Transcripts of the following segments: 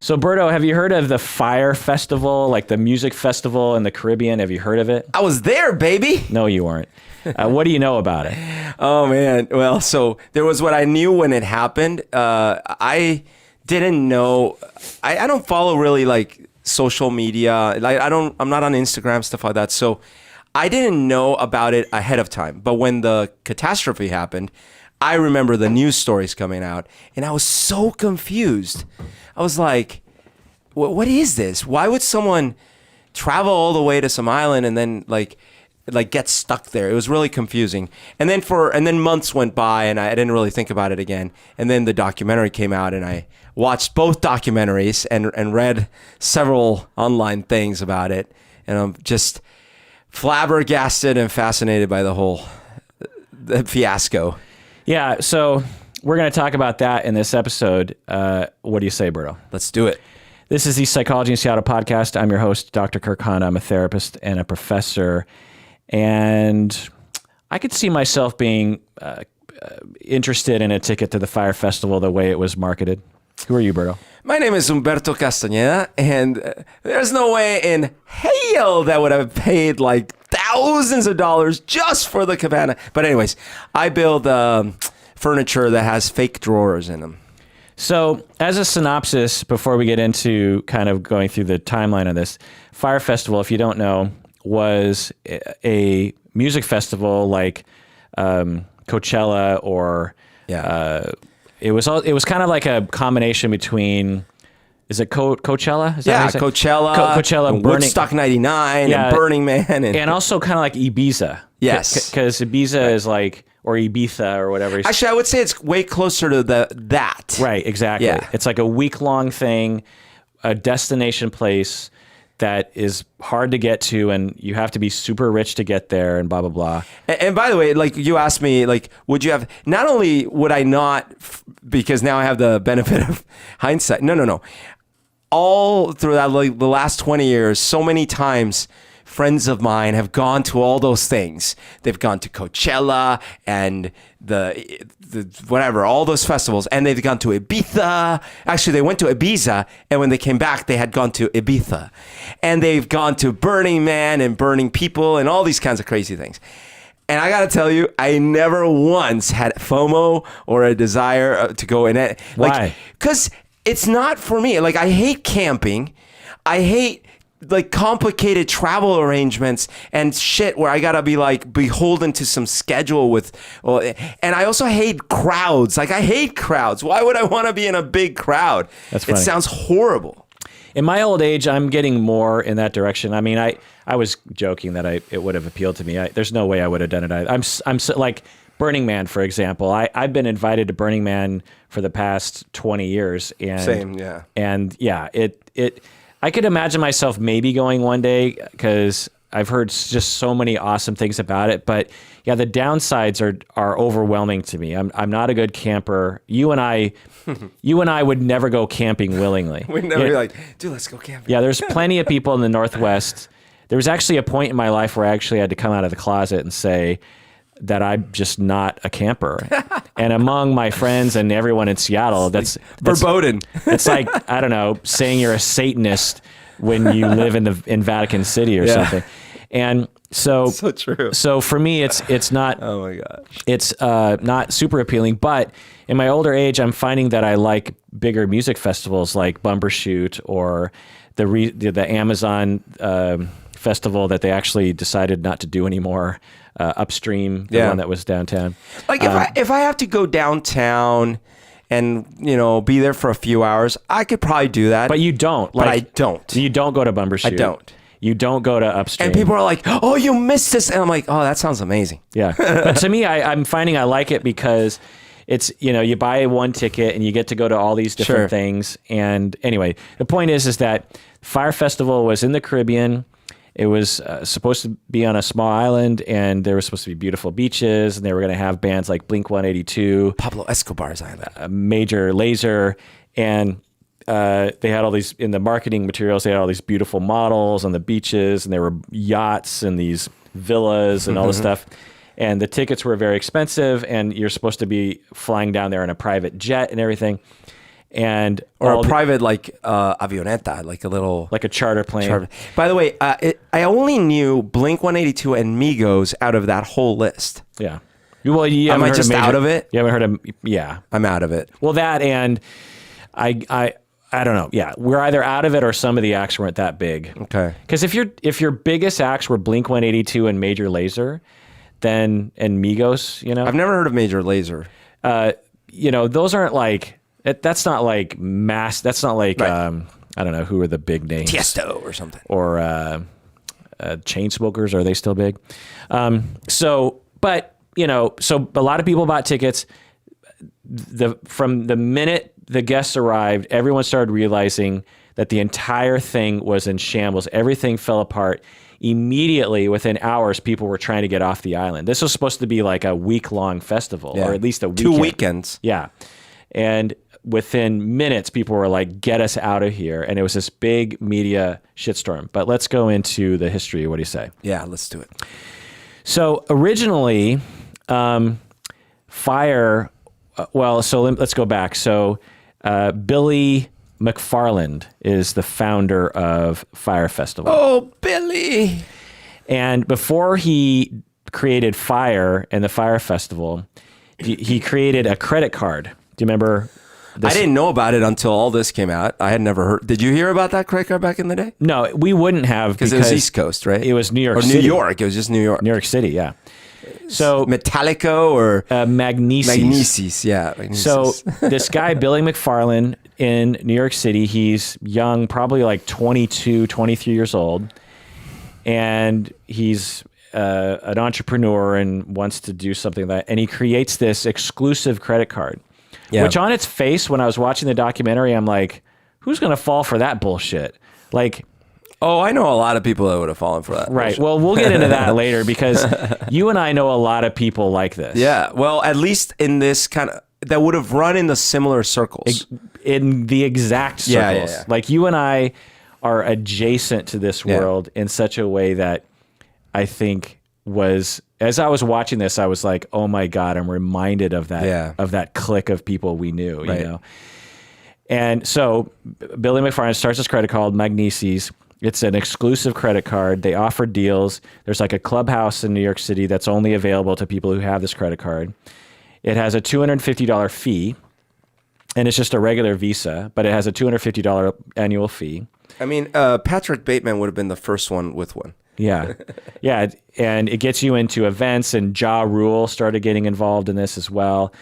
So, Berto, have you heard of the Fyre Festival, like the music festival in the Caribbean? Have you heard of it? I was there, baby. No, you weren't. What do you know about it? Oh, man. Well, so there was what I knew when it happened. I didn't know. I don't follow really like social media. Like I'm not on Instagram, stuff like that. So I didn't know about it ahead of time. But when the catastrophe happened, I remember the news stories coming out, and I was so confused. I was like, what is this? Why would someone travel all the way to some island and then like get stuck there? It was really confusing. And then months went by and I didn't really think about it again. And then the documentary came out and I watched both documentaries and read several online things about it. And I'm just flabbergasted and fascinated by the fiasco. Yeah, so we're going to talk about that in this episode. What do you say, Berto? Let's do it. This is the Psychology in Seattle podcast. I'm your host, Dr. Kirk Honda. I'm a therapist and a professor. And I could see myself being interested in a ticket to the Fyre Festival the way it was marketed. Who are you, Berto? My name is Humberto Castañeda, and there's no way in hell that would have paid like thousands of dollars just for the cabana. But anyways, I build furniture that has fake drawers in them. So as a synopsis, before we get into kind of going through the timeline of this, Fyre Festival, if you don't know, was a music festival like Coachella or it was kind of like a combination between, is it Coachella? Is that Coachella, Woodstock 99, and Burning Man. And also kind of like Ibiza. Yes. Because Ibiza is like, or Ibiza or whatever. Actually, I would say it's way closer to that. Right, exactly. Yeah. It's like a week-long thing, a destination place that is hard to get to, and you have to be super rich to get there, and blah, blah, blah. And by the way, like you asked me, like, would you have, not only would I not, because now I have the benefit of hindsight. No. All throughout like the last 20 years, so many times, friends of mine have gone to all those things. They've gone to Coachella and the whatever, all those festivals, and they've gone to Ibiza. Actually, they went to Ibiza, and when they came back, they had gone to Ibiza. And they've gone to Burning Man and Burning People and all these kinds of crazy things. And I got to tell you, I never once had FOMO or a desire to go in it. Why? Because it's not for me. Like, I hate camping. I hate like complicated travel arrangements and shit where I gotta be like beholden to some schedule and I also hate crowds. Like, I hate crowds. Why would I want to be in a big crowd? That's funny. It sounds horrible. In my old age, I'm getting more in that direction. I mean, I was joking that it would have appealed to me. There's no way I would have done it. I'm so, like Burning Man, for example. I've been invited to Burning Man for the past 20 years. And, Same, yeah. And yeah, I could imagine myself maybe going one day because I've heard just so many awesome things about it. But yeah, the downsides are overwhelming to me. I'm not a good camper. You and I would never go camping willingly. We'd never be like, dude, let's go camping. Yeah, there's plenty of people in the Northwest. There was actually a point in my life where I actually had to come out of the closet and say that I'm just not a camper. And among my friends and everyone in Seattle, that's verboten. It's like, I don't know, saying you're a Satanist when you live in Vatican City or something. And so true. So for me, it's not. Oh my gosh. It's not super appealing. But in my older age, I'm finding that I like bigger music festivals like Bumbershoot or the Amazon festival that they actually decided not to do anymore. Upstream, the one that was downtown. Like if I have to go downtown and be there for a few hours, I could probably do that. But you don't. But I don't. You don't go to Bumbershoot. I don't. You don't go to Upstream. And people are like, "Oh, you missed this," and I'm like, "Oh, that sounds amazing." Yeah, but to me, I'm finding I like it because it's you buy one ticket and you get to go to all these different things. And anyway, the point is that Fyre Festival was in the Caribbean. It was supposed to be on a small island, and there were supposed to be beautiful beaches, and they were going to have bands like Blink-182, Pablo Escobar's island, Major Lazer, and they had all these, in the marketing materials, they had all these beautiful models on the beaches, and there were yachts and these villas and all this stuff. And the tickets were very expensive, and you're supposed to be flying down there in a private jet and everything. and Or all a private avioneta, like a little like a charter plane. By the way, I only knew Blink 182 and Migos out of that whole list. Yeah. Well, you Am haven't I heard just of out of it? You haven't heard of, yeah. I'm out of it. Well, that and I don't know. Yeah, we're either out of it or some of the acts weren't that big. Okay. Because if your biggest acts were Blink 182 and Major Lazer, and Migos, I've never heard of Major Lazer. Those aren't like that's not like mass. That's not like Right. I don't know who are the big names. Tiesto or something. Or Chainsmokers, are they still big? So a lot of people bought tickets. From the minute the guests arrived, everyone started realizing that the entire thing was in shambles. Everything fell apart. Immediately, within hours, people were trying to get off the island. This was supposed to be like a week-long festival, or at least a weekend. 2 weekends. Yeah. And within minutes, people were like, get us out of here. And it was this big media shitstorm. But let's go into the history. What do you say? Yeah, let's do it. So originally, Fyre... let's go back. So Billy McFarland is the founder of Fyre Festival. Oh, Billy. And before he created Fyre and the Fyre Festival, he created a credit card. Do you remember this? I didn't know about it until all this came out. I had never heard. Did you hear about that credit card back in the day? No, we wouldn't have because it was East Coast, right? It was New York City. Or New York. It was just New York. New York City, yeah. So Metallico or Magnes. Magnes, yeah. Magnes. So this guy, Billy McFarland in New York City, he's young, probably like 22, 23 years old. And he's an entrepreneur and wants to do something like that. And he creates this exclusive credit card, which on its face, when I was watching the documentary, I'm like, who's going to fall for that bullshit? Like, oh, I know a lot of people that would have fallen for that. Right. bullshit. Well, we'll get into that later because you and I know a lot of people like this. Yeah. Well, at least in this kind of, that would have run in the similar circles. In the exact circles. Yeah. Like you and I are adjacent to this world in such a way that I think was, as I was watching this, I was like, oh my God, I'm reminded of that clique of people we knew, you know? And so Billy McFarland starts this credit called Magnes. It's an exclusive credit card. They offer deals. There's like a clubhouse in New York City that's only available to people who have this credit card. It has a $250 fee, and it's just a regular Visa, but it has a $250 annual fee. I mean, Patrick Bateman would have been the first one with one. Yeah. Yeah. And it gets you into events, and Ja Rule started getting involved in this as well.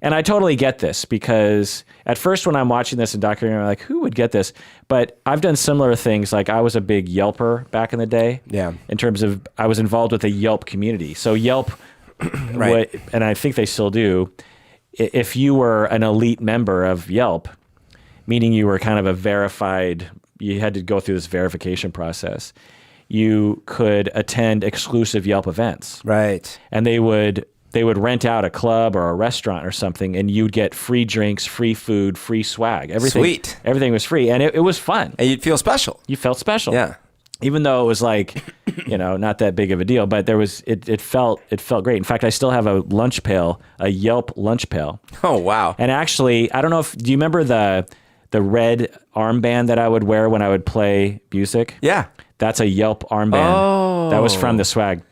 And I totally get this because at first when I'm watching this in documentary, I'm like, who would get this? But I've done similar things. Like I was a big Yelper back in the day. Yeah. In terms of, I was involved with the Yelp community. So Yelp, right. And I think they still do, if you were an elite member of Yelp, meaning you were kind of a verified, you had to go through this verification process, you could attend exclusive Yelp events. Right. And they would rent out a club or a restaurant or something, and you'd get free drinks, free food, free swag. Everything, Sweet. Everything was free, and it was fun. And you'd feel special. You felt special. Yeah. Even though it was like, not that big of a deal, but it felt great. In fact, I still have a lunch pail, a Yelp lunch pail. Oh, wow. And actually, I don't know do you remember the red armband that I would wear when I would play music? Yeah. That's a Yelp armband. Oh. That was from the swag.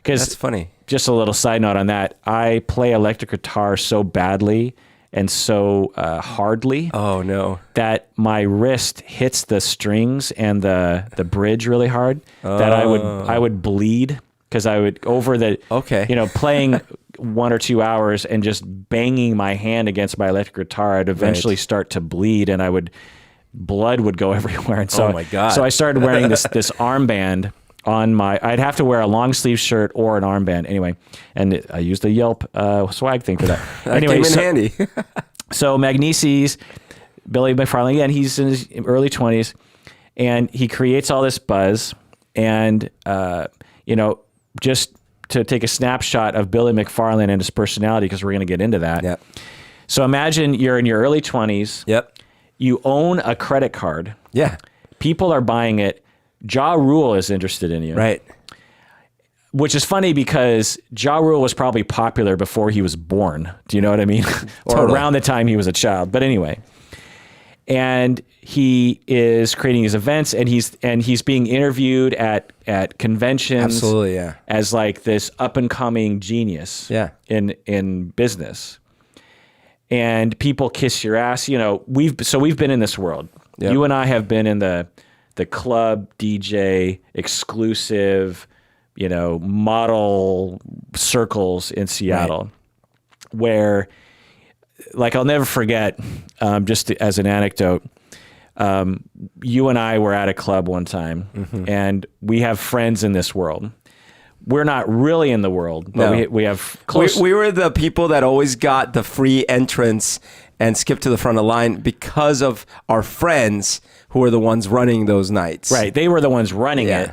That's funny. Just a little side note on that. I play electric guitar so badly and so hardly. Oh no! That my wrist hits the strings and the bridge really hard. That I would bleed because I would playing 1 or 2 hours and just banging my hand against my electric guitar. I'd eventually start to bleed, and blood would go everywhere. And so, oh my God! So I started wearing this armband. I'd have to wear a long sleeve shirt or an armband anyway, and I used the Yelp swag thing for that. Anyway, came in handy. So Magnes, Billy McFarland, again, he's in his early 20s, and he creates all this buzz, and just to take a snapshot of Billy McFarland and his personality, because we're going to get into that. Yep. So imagine you're in your early 20s. Yep. You own a credit card. Yeah. People are buying it. Ja Rule is interested in you. Right. Which is funny because Ja Rule was probably popular before he was born. Do you know what I mean? Or Totally. around the time he was a child. But anyway, and he is creating these events, and he's being interviewed at conventions. Absolutely, yeah. As like this up and coming genius. Yeah. In business, and people kiss your ass. We've been in this world. Yep. You and I have been in the club, DJ, exclusive, model circles in Seattle, where, like, I'll never forget, just as an anecdote, you and I were at a club one time, and we have friends in this world. We're not really in the world, but we have close. We were the people that always got the free entrance and skipped to the front of the line because of our friends who were the ones running those nights. Right. They were the ones running it.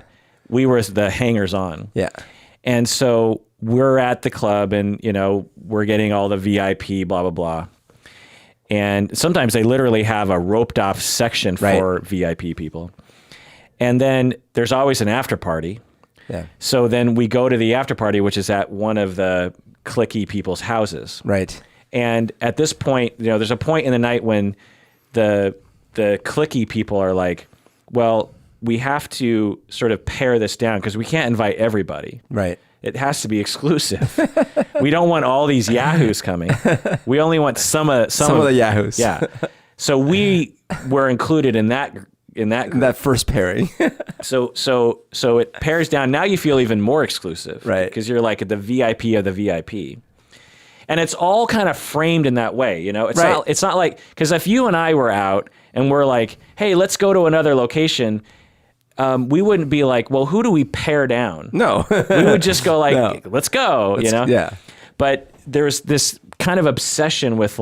We were the hangers on. Yeah. And so we're at the club, and, we're getting all the VIP, blah, blah, blah. And sometimes they literally have a roped off section for VIP people. And then there's always an after party. Yeah. So then we go to the after party, which is at one of the cliquey people's houses. Right. And at this point, there's a point in the night when the cliquey people are like, well, we have to sort of pare this down because we can't invite everybody. Right. It has to be exclusive. We don't want all these yahoos coming. We only want some of the yahoos. Yeah. So we were included in that group. That first pairing. So it pairs down. Now you feel even more exclusive. Right. Because you're like the VIP of the VIP. And it's all kind of framed in that way, It's not like, because if you and I were out and we're like, hey, let's go to another location, we wouldn't be like, well, who do we pair down? No. We would just go like, let's go, Yeah. But there's this kind of obsession with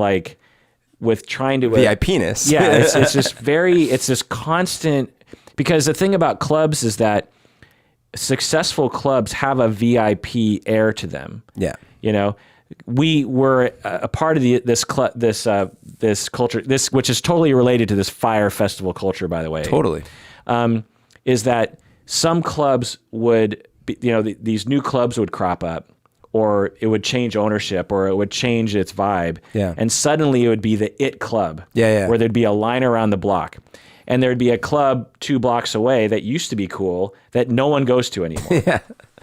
trying to VIP-ness. Yeah, it's this constant, because the thing about clubs is that successful clubs have a VIP air to them. Yeah. We were a part of this culture, which is totally related to this Fyre Festival culture, by the way. Totally. Is that some clubs would be, these new clubs would crop up, or it would change ownership, or it would change its vibe. Yeah. And suddenly it would be the it club. Yeah. Where there'd be a line around the block. And there'd be a club 2 blocks away that used to be cool that no one goes to anymore. Yeah.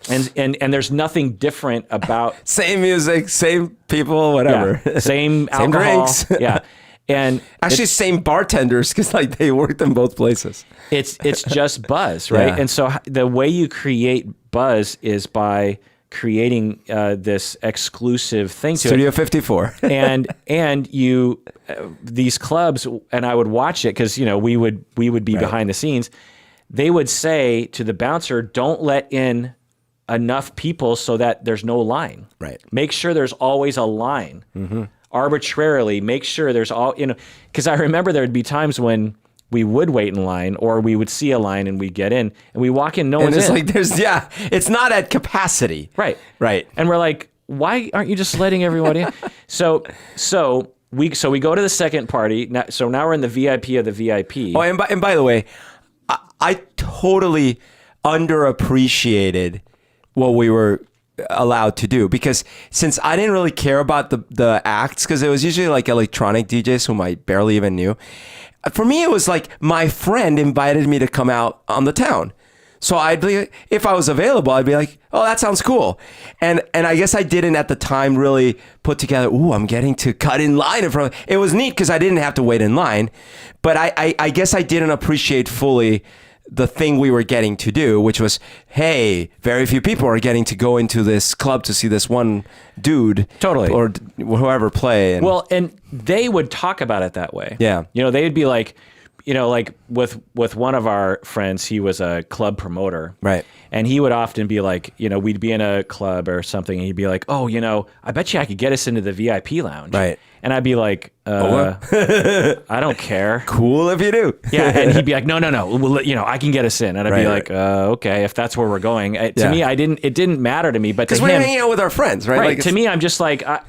And there's nothing different about same music, same people, whatever. Yeah, same same alcohol. drinks. Yeah. And actually same bartenders, because like they worked in both places. It's just buzz, right? Yeah. And so the way you create buzz is by creating this exclusive thing to Studio it. 54. and you these clubs, and I would watch it because we would be behind the scenes. They would say to the bouncer, don't let in enough people so that there's no line. Right. Make sure there's always a line. Arbitrarily make sure there's because I remember there'd be times when we would wait in line, or we would see a line and we'd get in, and we walk in, no one's in. And it's like it's not at capacity. Right. And we're like, why aren't you just letting everyone in? So we go to the second party. So now we're in the VIP of the VIP. Oh, and by the way, I totally underappreciated what we were allowed to do, because since I didn't really care about the acts, because it was usually like electronic DJs whom I barely even knew. For me, it was like my friend invited me to come out on the town. So I'd be, if I was available, I'd be like, oh, that sounds cool. And I guess I didn't at the time really put together, ooh, I'm getting to cut in line in front of, it was neat because I didn't have to wait in line. But I guess I didn't appreciate fully the thing we were getting to do, which was, hey, very few people are getting to go into this club to see this one dude. Totally. Or whoever play. And they would talk about it that way. Yeah. They'd be like, like with one of our friends, he was a club promoter. Right. And he would often be like, we'd be in a club or something, and he'd be like, oh, I bet you I could get us into the VIP lounge. Right. And I'd be like, I don't care. Cool if you do. Yeah, and he'd be like, no, well, I can get us in. And I'd be like, okay, if that's where we're going. To me, it didn't matter to me, but to him, because we're hanging out with our friends, right? Right. To me, I'm just like, I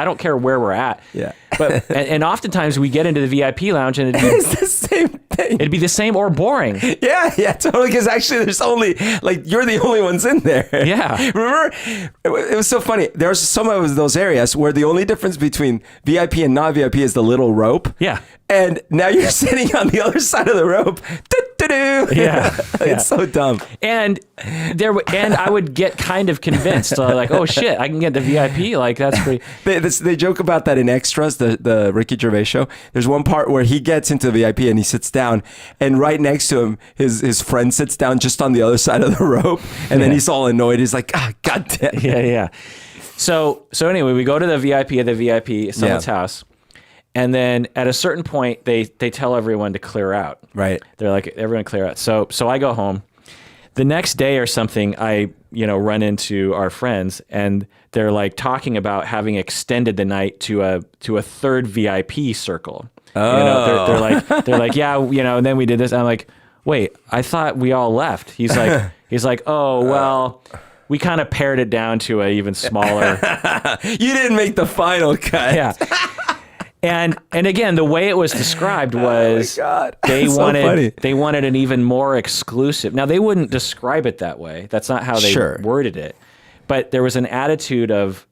don't care where we're at. Yeah. But and oftentimes we get into the VIP lounge and it's the same thing. It'd be the same or boring. Yeah, totally. Because actually, there's only you're the only ones in there. Yeah. Remember, it was so funny. There's some of those areas where the only difference between VIP and non-VIP VIP is the little rope. Yeah. And now you're sitting on the other side of the rope. Yeah. It's so dumb. And I would get kind of convinced, like, oh shit, I can get the VIP. Like that's pretty. They joke about that in Extras, the Ricky Gervais show. There's one part where he gets into the VIP and he sits down, and right next to him, his friend sits down just on the other side of the rope, and then he's all annoyed. He's like, ah, goddamn. Yeah. So anyway, we go to the VIP at the VIP, someone's house. And then at a certain point, they tell everyone to clear out. Right. They're like, everyone clear out. So I go home. The next day or something, I run into our friends, and they're like talking about having extended the night to a third VIP circle. Oh. They're like, yeah, and then we did this. And I'm like, wait, I thought we all left. He's like, oh well. We kind of pared it down to a even smaller. You didn't make the final cut. Yeah. And again, the way it was described was they wanted an even more exclusive. Now they wouldn't describe it that way. That's not how they worded it. But there was an attitude of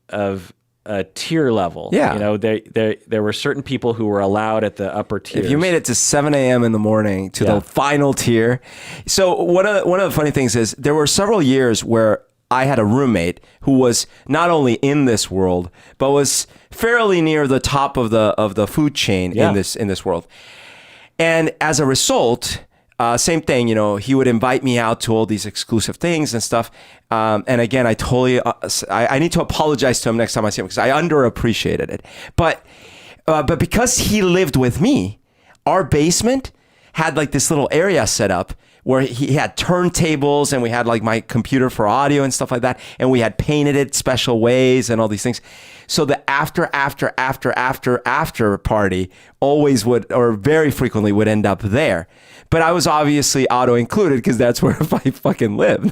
a tier level. Yeah. There were certain people who were allowed at the upper tiers. If you made it to 7 a.m. in the morning to the final tier. So one of the funny things is there were several years where I had a roommate who was not only in this world, but was fairly near the top of the food chain in this world. And as a result, same thing, he would invite me out to all these exclusive things and stuff. And again, I need to apologize to him next time I see him because I underappreciated it. But because he lived with me, our basement had like this little area set up where he had turntables, and we had like my computer for audio and stuff like that. And we had painted it special ways and all these things. So the after party always would, or very frequently would end up there. But I was obviously auto included because that's where I fucking live,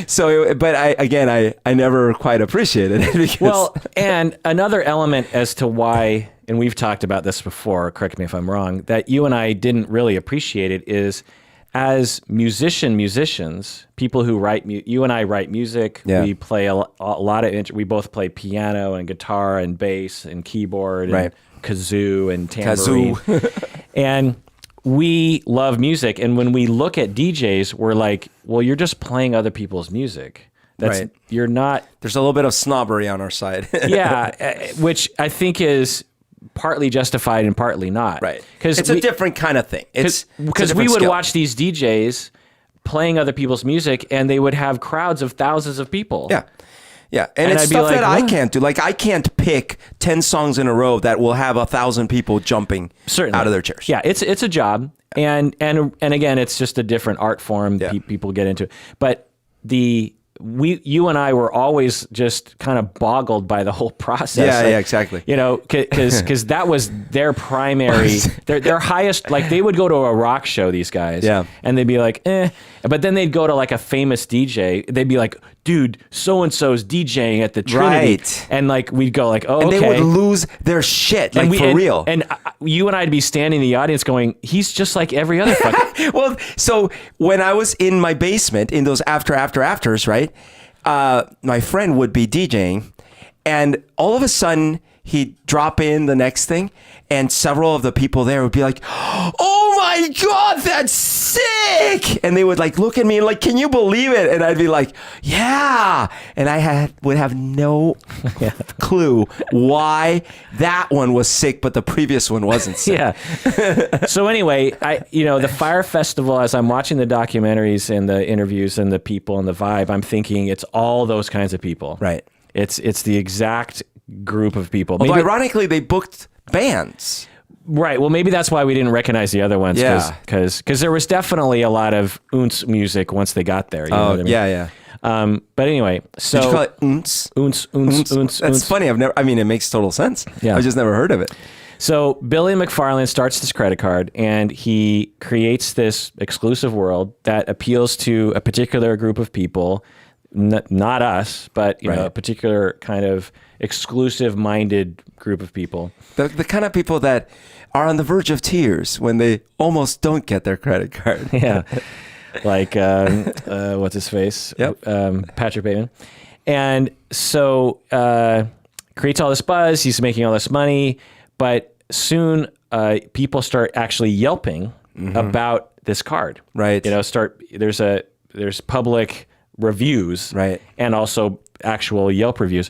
So, but I never quite appreciated it. Because well, and another element as to why, and we've talked about this before, correct me if I'm wrong, that you and I didn't really appreciate it is as musicians, people who write, you and I write music, we play a lot of, we both play piano and guitar and bass and keyboard and kazoo and tambourine. And we love music. And when we look at DJs, we're like, well, you're just playing other people's music. You're not. There's a little bit of snobbery on our side. Which I think is partly justified and partly not. Right. Because it's a different kind of thing. Because we would watch these DJs playing other people's music, and they would have crowds of thousands of people. Yeah. Yeah. And it's stuff that I can't do. Like, I can't pick 10 songs in a row that will have 1,000 people jumping out of their chairs. Yeah. It's a job. And again, it's just a different art form people get into. But you and I were always just kind of boggled by the whole process. Yeah, exactly. Because that was their primary, their highest, like they would go to a rock show, these guys, and they'd be like, eh. But then they'd go to like a famous DJ. They'd be like, dude, so-and-so's DJing at the Trinity. Right. And like, we'd go like, oh, and okay. they would lose their shit, like for real. And you and I'd be standing in the audience going, he's just like every other fucking. Well, so when I was in my basement in those afters, right? My friend would be DJing, and all of a sudden he'd drop in the next thing, and several of the people there would be like, oh my God, that's sick. And they would like look at me and like, can you believe it? And I'd be like, yeah. And I would have no clue why that one was sick, but the previous one wasn't sick. Yeah. So anyway, the Fyre Festival, as I'm watching the documentaries and the interviews and the people and the vibe, I'm thinking it's all those kinds of people. Right. It's the exact group of people. Although ironically, they booked bands. Right. Well, maybe that's why we didn't recognize the other ones. Yeah. Because there was definitely a lot of ounce music once they got there. You know what I mean? Yeah. But anyway, so. Did you call it ounce? Ounce. That's funny. It makes total sense. Yeah. I've just never heard of it. So Billy McFarland starts this credit card, and he creates this exclusive world that appeals to a particular group of people, not us, but a particular kind of exclusive-minded group of people. The kind of people that are on the verge of tears when they almost don't get their credit card. Yeah. Like, what's his face? Yep. Patrick Bateman. And so creates all this buzz. He's making all this money. But soon people start actually yelping about this card. Right. There's public reviews, right, and also actual Yelp reviews,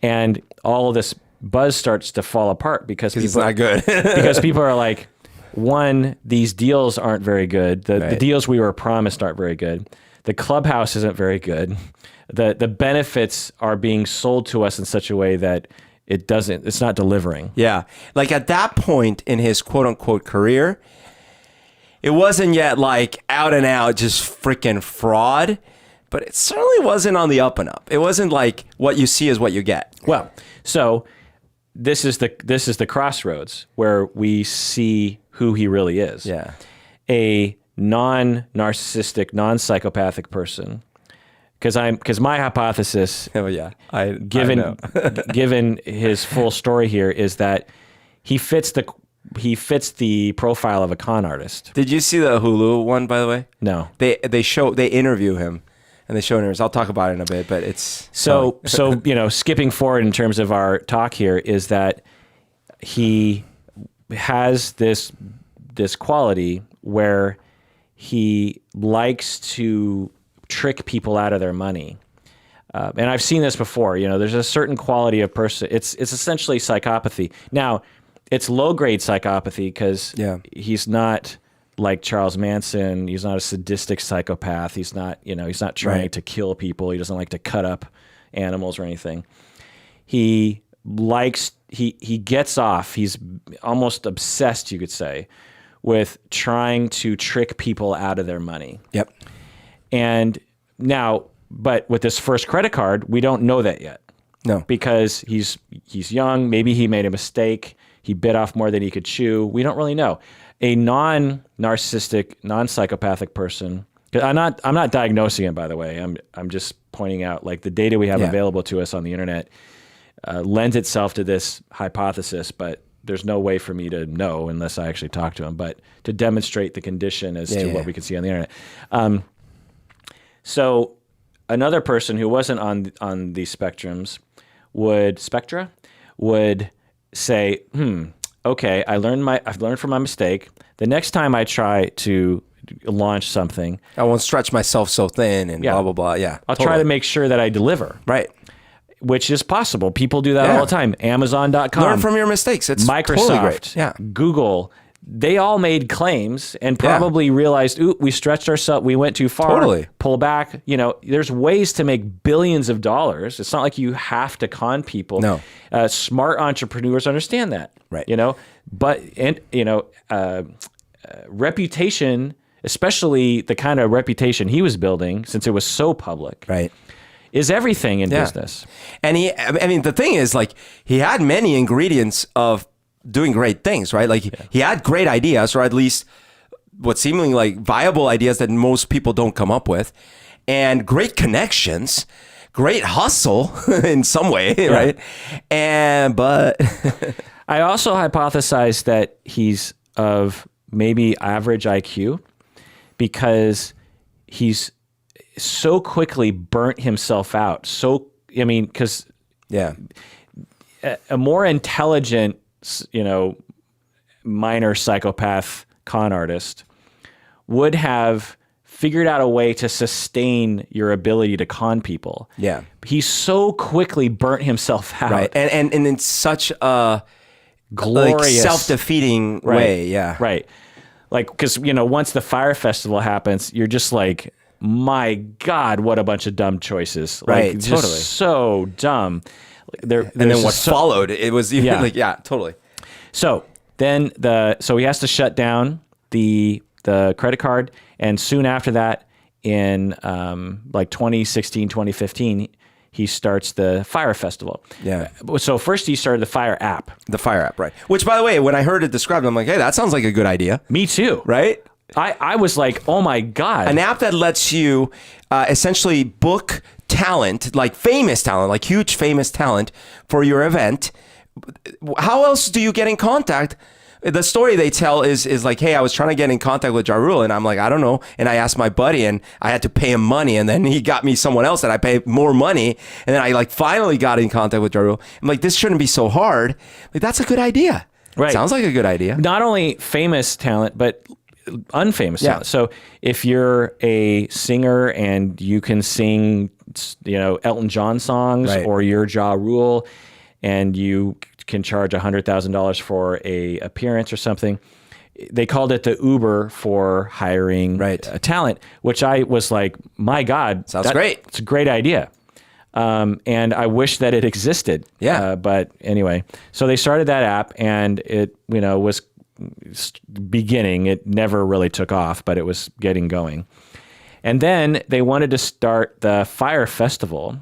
and all of this buzz starts to fall apart because it's not good. because people are like, one, these deals aren't very good. The deals we were promised aren't very good. The clubhouse isn't very good. The benefits are being sold to us in such a way that it's not delivering. Yeah. Like at that point in his quote unquote career, it wasn't yet like out and out just freaking fraud, but it certainly wasn't on the up and up. It wasn't like what you see is what you get. Well, so this is the crossroads where we see who he really is. Yeah. A non-narcissistic, non-psychopathic person. Because my hypothesis, given his full story here, is that he fits the profile of a con artist. Did you see the Hulu one, by the way? No. They interview him, and they show interviews. I'll talk about it in a bit, but it's so skipping forward in terms of our talk here is that he has this quality where he likes to trick people out of their money. And I've seen this before. There's a certain quality of person. It's essentially psychopathy. Now, it's low-grade psychopathy because he's not like Charles Manson. He's not a sadistic psychopath. He's not trying to kill people. He doesn't like to cut up animals or anything. He gets off. He's almost obsessed, you could say, with trying to trick people out of their money. Yep. And now, but with this first credit card, we don't know that yet. No. Because he's young. Maybe he made a mistake. He bit off more than he could chew. We don't really know. A non-narcissistic, non-psychopathic person. I'm not diagnosing him, by the way. I'm just pointing out, like, the data we have available to us on the internet lends itself to this hypothesis, but there's no way for me to know unless I actually talk to him. But to demonstrate the condition as to what we can see on the internet. So another person who wasn't on these spectrums would say, okay, I've learned from my mistake. The next time I try to launch something, I won't stretch myself so thin and blah, blah, blah. Yeah. I'll try to make sure that I deliver. Right. Which is possible. People do that all the time. Amazon.com. Learn from your mistakes. It's Microsoft, totally great. Yeah. Google. They all made claims and probably realized, ooh, we stretched ourselves. We went too far. Totally. Pull back. There's ways to make billions of dollars. It's not like you have to con people. No. Smart entrepreneurs understand that. Right. But reputation, especially the kind of reputation he was building, since it was so public. Right. Is everything in business. And the thing is, like, he had many ingredients of doing great things, right? Like he had great ideas, or at least what seemingly like viable ideas that most people don't come up with, and great connections, great hustle in some way, right? But I also hypothesize that he's of maybe average IQ because he's so quickly burnt himself out. Because a more intelligent, minor psychopath con artist would have figured out a way to sustain your ability to con people. Yeah. He so quickly burnt himself out. Right. And in such a glorious, like, self-defeating way. Yeah. Right. Like, because, once the Fyre Festival happens, you're just like, my God, what a bunch of dumb choices. Right. Like, just totally. So dumb. And then what followed, it was even totally. So then he has to shut down the credit card, and soon after that, in 2016, 2015, he starts the Fyre Festival. Yeah. So first he started the Fyre App. The Fyre App, right. Which, by the way, when I heard it described, I'm like, hey, that sounds like a good idea. Me too. Right? I was like, oh my God. An app that lets you essentially book talent, like famous talent, like huge famous talent for your event. How else do you get in contact? The story they tell is like, hey, I was trying to get in contact with Ja Rule, and I'm like, I don't know. And I asked my buddy, and I had to pay him money, and then he got me someone else that I paid more money, and then I finally got in contact with Ja Rule. I'm like, this shouldn't be so hard. Like, that's a good idea. Right. Sounds like a good idea. Not only famous talent, but unfamous talent. So if you're a singer and you can sing, Elton John songs, or you're Ja Rule and you can charge $100,000 for a appearance or something, they called it the Uber for hiring talent, which I was like, my God, sounds great. It's a great idea. And I wish that it existed. Yeah. But anyway, so they started that app, and it, was beginning. It never really took off, but it was getting going. And then they wanted to start the Fyre Festival,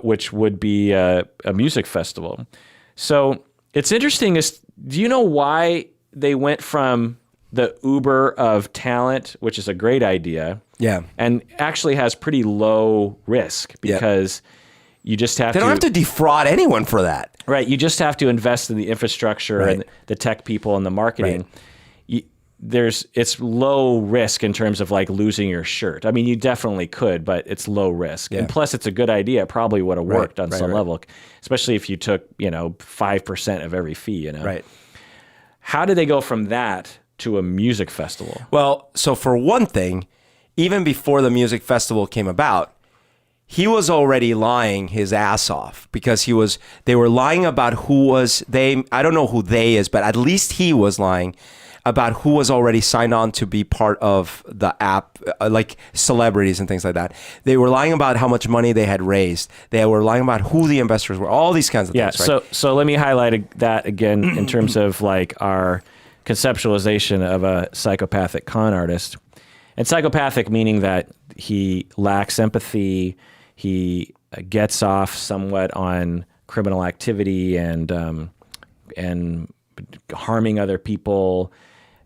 which would be a music festival. So it's interesting. Do you know why they went from the Uber of talent, which is a great idea, and actually has pretty low risk because you just have They don't have to defraud anyone for that. Right. You just have to invest in the infrastructure and the tech people and the marketing. It's low risk in terms of like losing your shirt. I mean, you definitely could, but it's low risk. And plus, it's a good idea. It probably would have worked on some level, especially if you took, 5% of every fee, Right. How did they go from that to a music festival? Well, so for one thing, even before the music festival came about, he was already lying his ass off because they were lying about who was they. I don't know who they is, but at least he was lying about who was already signed on to be part of the app, like celebrities and things like that. They were lying about how much money they had raised. They were lying about who the investors were, all these kinds of things. Right? So let me highlight that again in terms of like our conceptualization of a psychopathic con artist. And psychopathic meaning that he lacks empathy, he gets off somewhat on criminal activity and harming other people,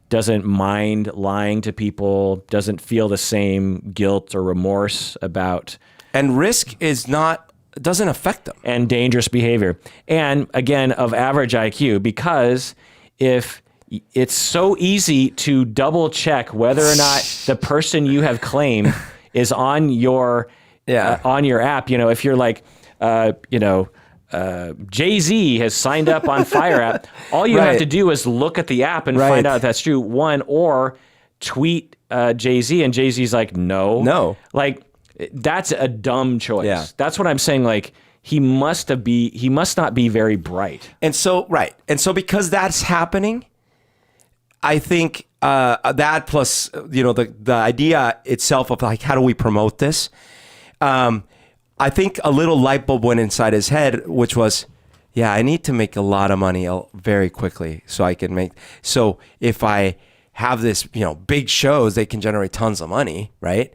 doesn't mind lying to people, doesn't feel the same guilt or remorse about. And risk doesn't affect them. And dangerous behavior. And again, of average IQ, because if it's so easy to double check whether or not the person you have claimed is on your app. If you're like, Jay-Z has signed up on Fyre App, all you have to do is look at the app and find out if that's true. Or tweet Jay-Z, and Jay-Z's like, no. Like, that's a dumb choice. Yeah. That's what I'm saying. Like, he must not be very bright. And so because that's happening, I think that plus, the idea itself of like, how do we promote this? I think a little light bulb went inside his head, which was, I need to make a lot of money very quickly so if I have this, big shows, they can generate tons of money, right?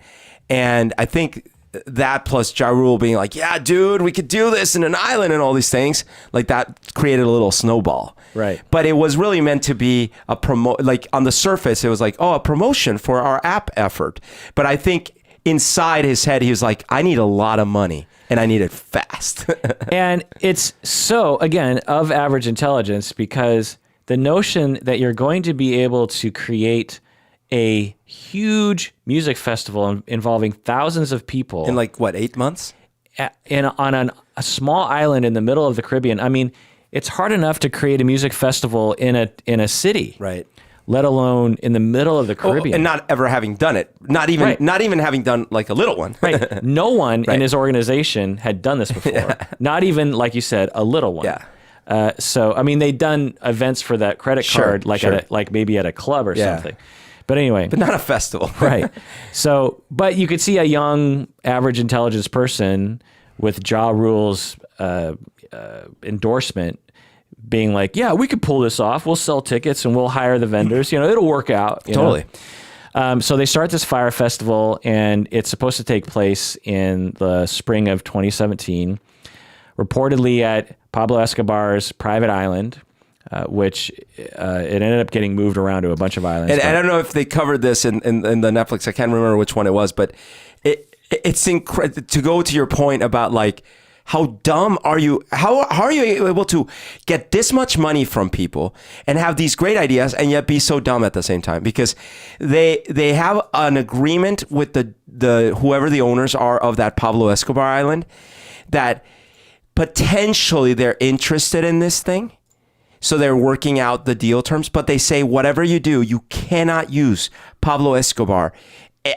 And I think that plus Ja Rule being like, yeah, dude, we could do this in an island and all these things, like that created a little snowball. Right. But it was really meant to be like on the surface, it was like, a promotion for our app effort. But I think inside his head, he was like, I need a lot of money and I need it fast. And it's so, again, of average intelligence, because the notion that you're going to be able to create a huge music festival involving thousands of people in like, 8 months? On a small island in the middle of the Caribbean. I mean, it's hard enough to create a music festival in a city. Right. Let alone in the middle of the Caribbean. And not ever having done it. Not even having done like a little one. Right. No one in his organization had done this before. Not even, like you said, a little one. Yeah. So, I mean, they'd done events for that credit card, like maybe at a club or something. But anyway. But not a festival. Right. So, but you could see a young, average intelligence person with Ja Rule's endorsement being like, yeah, we could pull this off. We'll sell tickets and we'll hire the vendors. It'll work out. Totally. So they start this Fyre Festival, and it's supposed to take place in the spring of 2017, reportedly at Pablo Escobar's private island, which it ended up getting moved around to a bunch of islands. And I don't know if they covered this in the Netflix. I can't remember which one it was, but it's incredible to go to your point about like, how dumb are you? How are you able to get this much money from people and have these great ideas and yet be so dumb at the same time? Because they have an agreement with the whoever the owners are of that Pablo Escobar island that potentially they're interested in this thing. So they're working out the deal terms, but they say whatever you do, you cannot use Pablo Escobar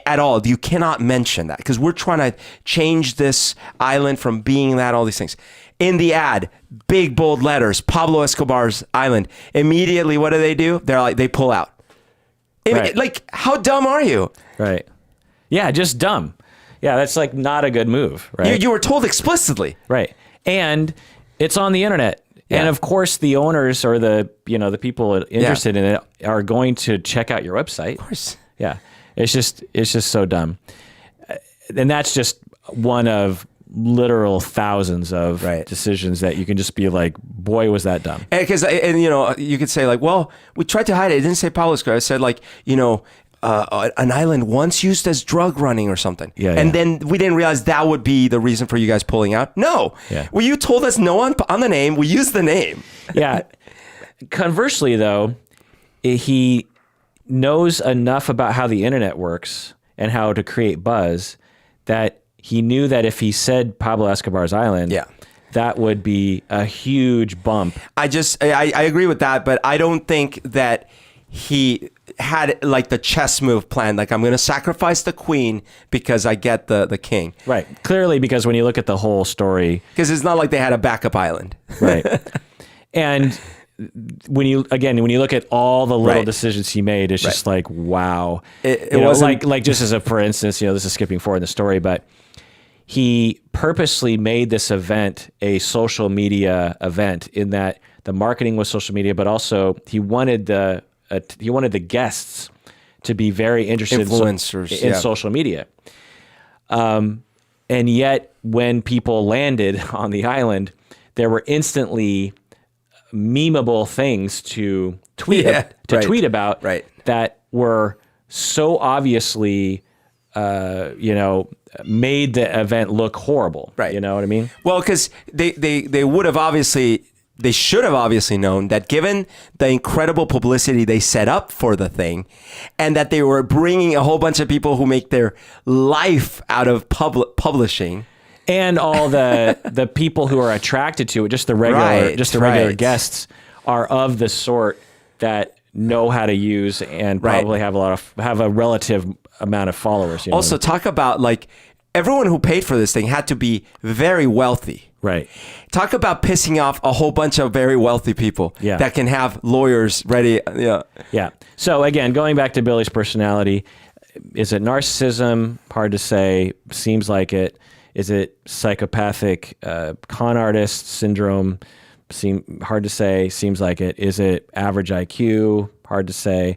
at all. You cannot mention that because we're trying to change this island from being that, all these things. In the ad, big bold letters, Pablo Escobar's island. Immediately, what do? They're like, they pull out. Right. Like, how dumb are you? Right. Yeah, just dumb. Yeah, that's like not a good move, right? You were told explicitly. Right. And it's on the internet. Yeah. And of course the owners or the people interested in it are going to check out your website. Of course. Yeah. It's just so dumb. And that's just one of literal thousands of decisions that you can just be like, boy, was that dumb. Because you could say like, well, we tried to hide it. It didn't say Pablo Escobar. It said like, an island once used as drug running or something. And then we didn't realize that would be the reason for you guys pulling out. No. Yeah. Well, you told us no on the name. We used the name. Yeah. Conversely, though, he knows enough about how the internet works and how to create buzz that he knew that if he said Pablo Escobar's island, that would be a huge bump. I agree with that, but I don't think that he had like the chess move plan. Like, I'm going to sacrifice the queen because I get the king. Right. Clearly, because when you look at the whole story, because it's not like they had a backup island. Right. And when you look at all the little decisions he made, it's just like, wow. It was like just as a, for instance, this is skipping forward in the story, but he purposely made this event a social media event in that the marketing was social media, but also he wanted the guests to be very interested influencers in social media. And yet when people landed on the island, there were instantly memeable things to tweet about that were so obviously made the event look horrible. Right. You know what I mean? Well, because they would have they should have obviously known that given the incredible publicity they set up for the thing and that they were bringing a whole bunch of people who make their life out of publishing. And all the people who are attracted to it, just the regular guests are of the sort that know how to use and probably have a relative amount of followers. Also, talk about like everyone who paid for this thing had to be very wealthy. Right. Talk about pissing off a whole bunch of very wealthy people that can have lawyers ready. Yeah. Yeah. So again, going back to Billy's personality, is it narcissism? Hard to say. Seems like it. Is it psychopathic con artist syndrome? Hard to say. Seems like it. Is it average IQ? Hard to say.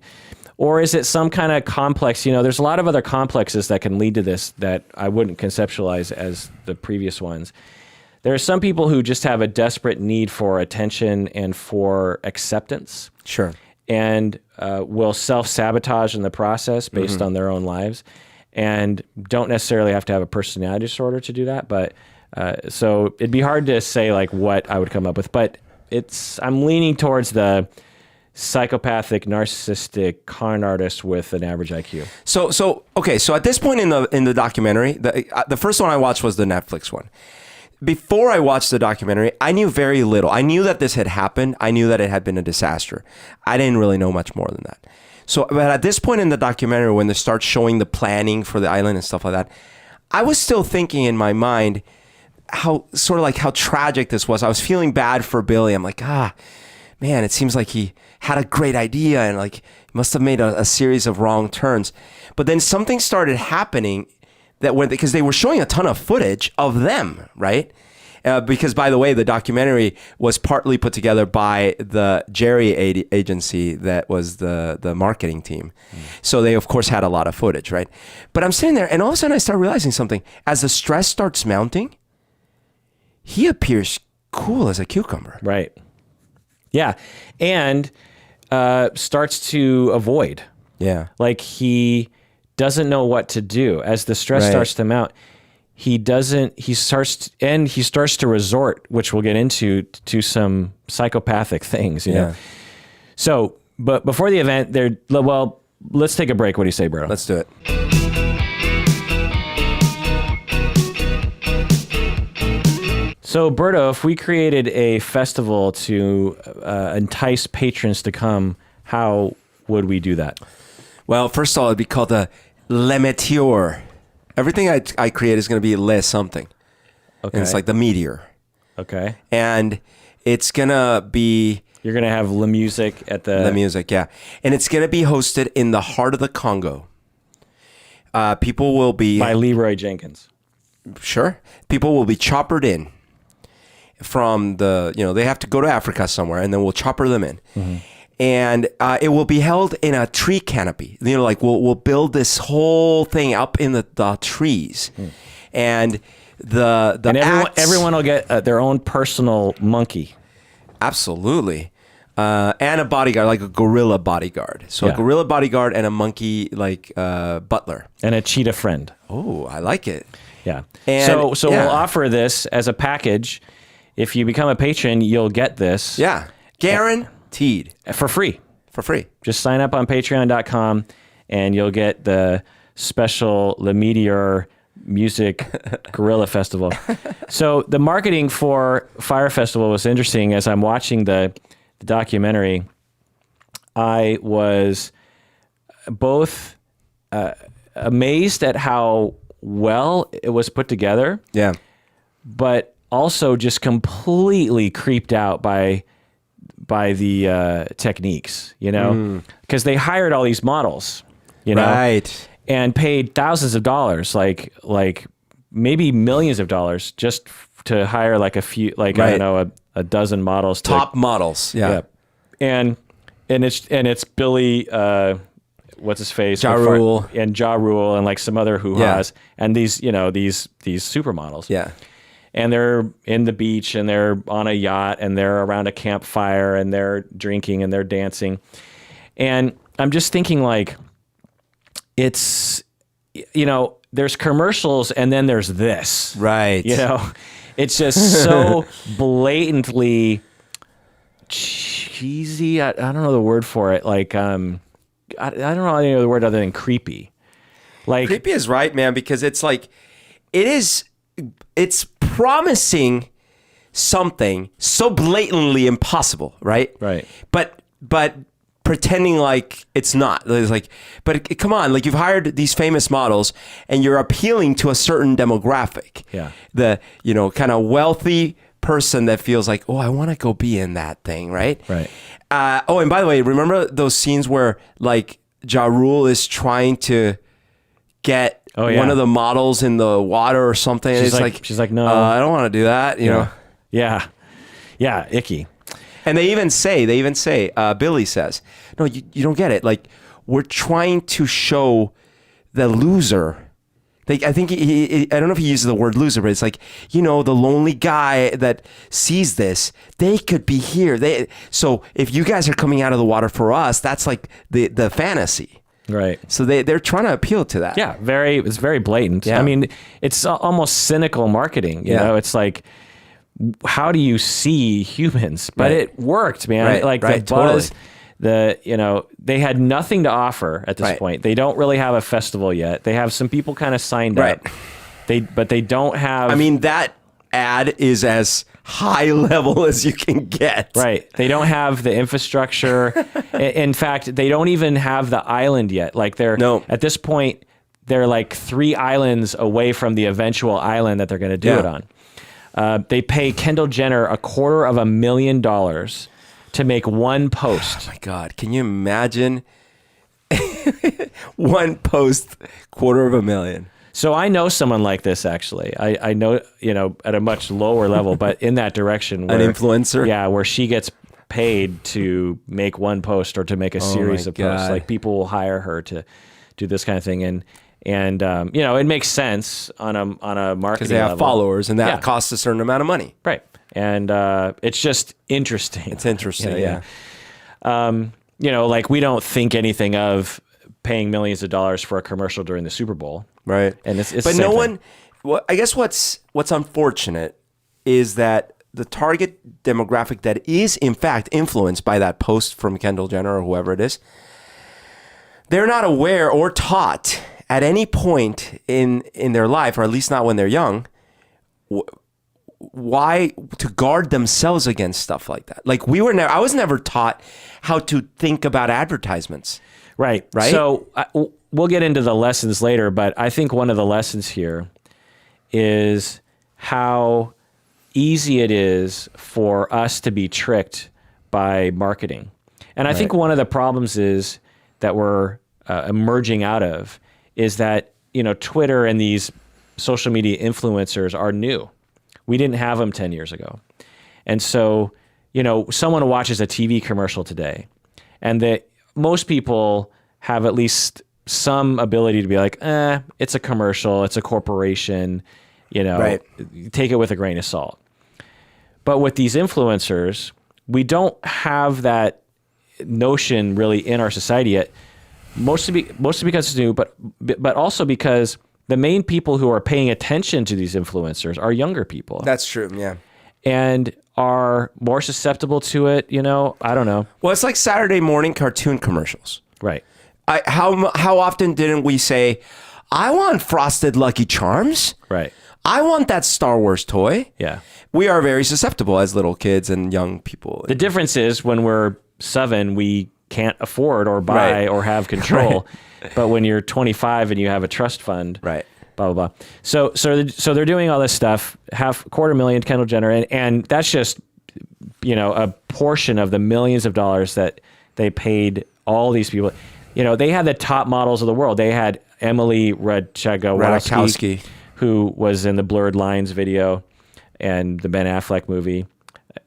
Or is it some kind of complex? There's a lot of other complexes that can lead to this that I wouldn't conceptualize as the previous ones. There are some people who just have a desperate need for attention and for acceptance. Sure. And will self-sabotage in the process based on their own lives and don't necessarily have to have a personality disorder to do that. But so it'd be hard to say like what I would come up with, but I'm leaning towards the psychopathic, narcissistic con artist with an average IQ. So at this point in the documentary, the first one I watched was the Netflix one. Before I watched the documentary, I knew very little. I knew that this had happened. I knew that it had been a disaster. I didn't really know much more than that. So, but at this point in the documentary, when they start showing the planning for the island and stuff like that, I was still thinking in my mind how tragic this was. I was feeling bad for Billy. I'm like, man, it seems like he had a great idea and like must have made a series of wrong turns. But then something started happening because they were showing a ton of footage of them, right? Because, by the way, the documentary was partly put together by the Jerry agency that was the marketing team. So they, of course, had a lot of footage, right? But I'm sitting there, and all of a sudden I start realizing something. As the stress starts mounting, he appears cool as a cucumber. Right. Yeah. And starts to avoid. Yeah. Like he doesn't know what to do as the stress starts to mount. He starts to resort, which we'll get into, to some psychopathic things, you know? So, but before the event let's take a break. What do you say, bro? Let's do it. So, Berto, if we created a festival to entice patrons to come, how would we do that? Well, first of all, it'd be called a Le Meteor. Everything I create is going to be Le something. Okay. And it's like the meteor. Okay. And it's going to be... You're going to have Le Music at the... Le Music, yeah. And it's going to be hosted in the heart of the Congo. People will be... By Leroy Jenkins. Sure. People will be choppered in from the... they have to go to Africa somewhere, and then we'll chopper them in. Mm-hmm. And it will be held in a tree canopy. Like we'll build this whole thing up in the trees. Mm. And everyone will get their own personal monkey. Absolutely. And a bodyguard, like a gorilla bodyguard. So a gorilla bodyguard and a monkey butler. And a cheetah friend. Oh, I like it. Yeah. And so we'll offer this as a package. If you become a patron, you'll get this. Yeah. Guaranteed. For free. For free. Just sign up on patreon.com and you'll get the special Le Meteor Music Gorilla Festival. So the marketing for Fyre Festival was interesting. As I'm watching the documentary, I was both amazed at how well it was put together. Yeah. But also just completely creeped out by the techniques, because they hired all these models, right, and paid thousands of dollars, like maybe millions of dollars, just to hire like a few, I don't know, a dozen models, top models, yeah. And it's Billy, what's his face, Ja Rule, and Ja Rule, and like some other hoo-has, and these supermodels, yeah. And they're in the beach and they're on a yacht and they're around a campfire and they're drinking and they're dancing. And I'm just thinking it's, there's commercials and then there's this. Right. It's just so blatantly cheesy. I don't know the word for it. I don't know any other word other than creepy. Creepy is right, man, because it's it's promising something so blatantly impossible, right? Right. But pretending like it's not. It's come on, you've hired these famous models and you're appealing to a certain demographic. Yeah. The, kind of wealthy person that feels like, oh, I want to go be in that thing, right? Right. And by the way, remember those scenes where Ja Rule is trying to get one of the models in the water or something? She's like, no, I don't want to do that. Yeah, icky. And they even say, Billy says, no, you don't get it. We're trying to show the loser. I think I don't know if he uses the word loser, but it's the lonely guy that sees this, they could be here. So if you guys are coming out of the water for us, that's the fantasy. Right. So they're trying to appeal to that. Yeah, it's very blatant. Yeah. I mean, it's almost cynical marketing. You know, it's how do you see humans? But it worked, man. Right. The buzz, they had nothing to offer at this point. They don't really have a festival yet. They have some people kind of signed up. But they don't have. I mean, that ad is as high level as you can get. Right. They don't have the infrastructure. In fact, they don't even have the island yet. At this point, they're 3 islands away from the eventual island that they're going to do it on. They pay Kendall Jenner $250,000 to make one post. Oh my God. Can you imagine one post, $250,000? So I know someone like this, actually. I know, at a much lower level, but in that direction. An influencer? Yeah, where she gets paid to make one post or to make a series of posts. People will hire her to do this kind of thing. And it makes sense on a marketing level. Because they have followers and that costs a certain amount of money. Right. And it's just interesting. It's interesting, yeah. We don't think anything of paying millions of dollars for a commercial during the Super Bowl. Right. And it's but no one, I guess what's unfortunate is that the target demographic that is in fact influenced by that post from Kendall Jenner or whoever it is, they're not aware or taught at any point in their life, or at least not when they're young, why to guard themselves against stuff like that. Like I was never taught how to think about advertisements. Right. So we'll get into the lessons later, but I think one of the lessons here is how easy it is for us to be tricked by marketing. And I think one of the problems is that we're emerging out of is that, Twitter and these social media influencers are new. We didn't have them 10 years ago. And so, someone watches a TV commercial today, and that most people have at least some ability to be like, it's a commercial, it's a corporation, take it with a grain of salt. But with these influencers, we don't have that notion really in our society yet, mostly because it's new, but also because the main people who are paying attention to these influencers are younger people. That's true, yeah. And are more susceptible to it, I don't know. Well, it's like Saturday morning cartoon commercials. Right. How often didn't we say, I want frosted Lucky Charms? Right. I want that Star Wars toy. Yeah. We are very susceptible as little kids and young people. The difference is when we're 7, we can't afford or buy or have control. But when you're 25 and you have a trust fund, blah, blah, blah. So they're doing all this stuff, $250,000 Kendall Jenner, and that's just, a portion of the millions of dollars that they paid all these people. They had the top models of the world. They had Emily Ratajkowski, who was in the Blurred Lines video and the Ben Affleck movie,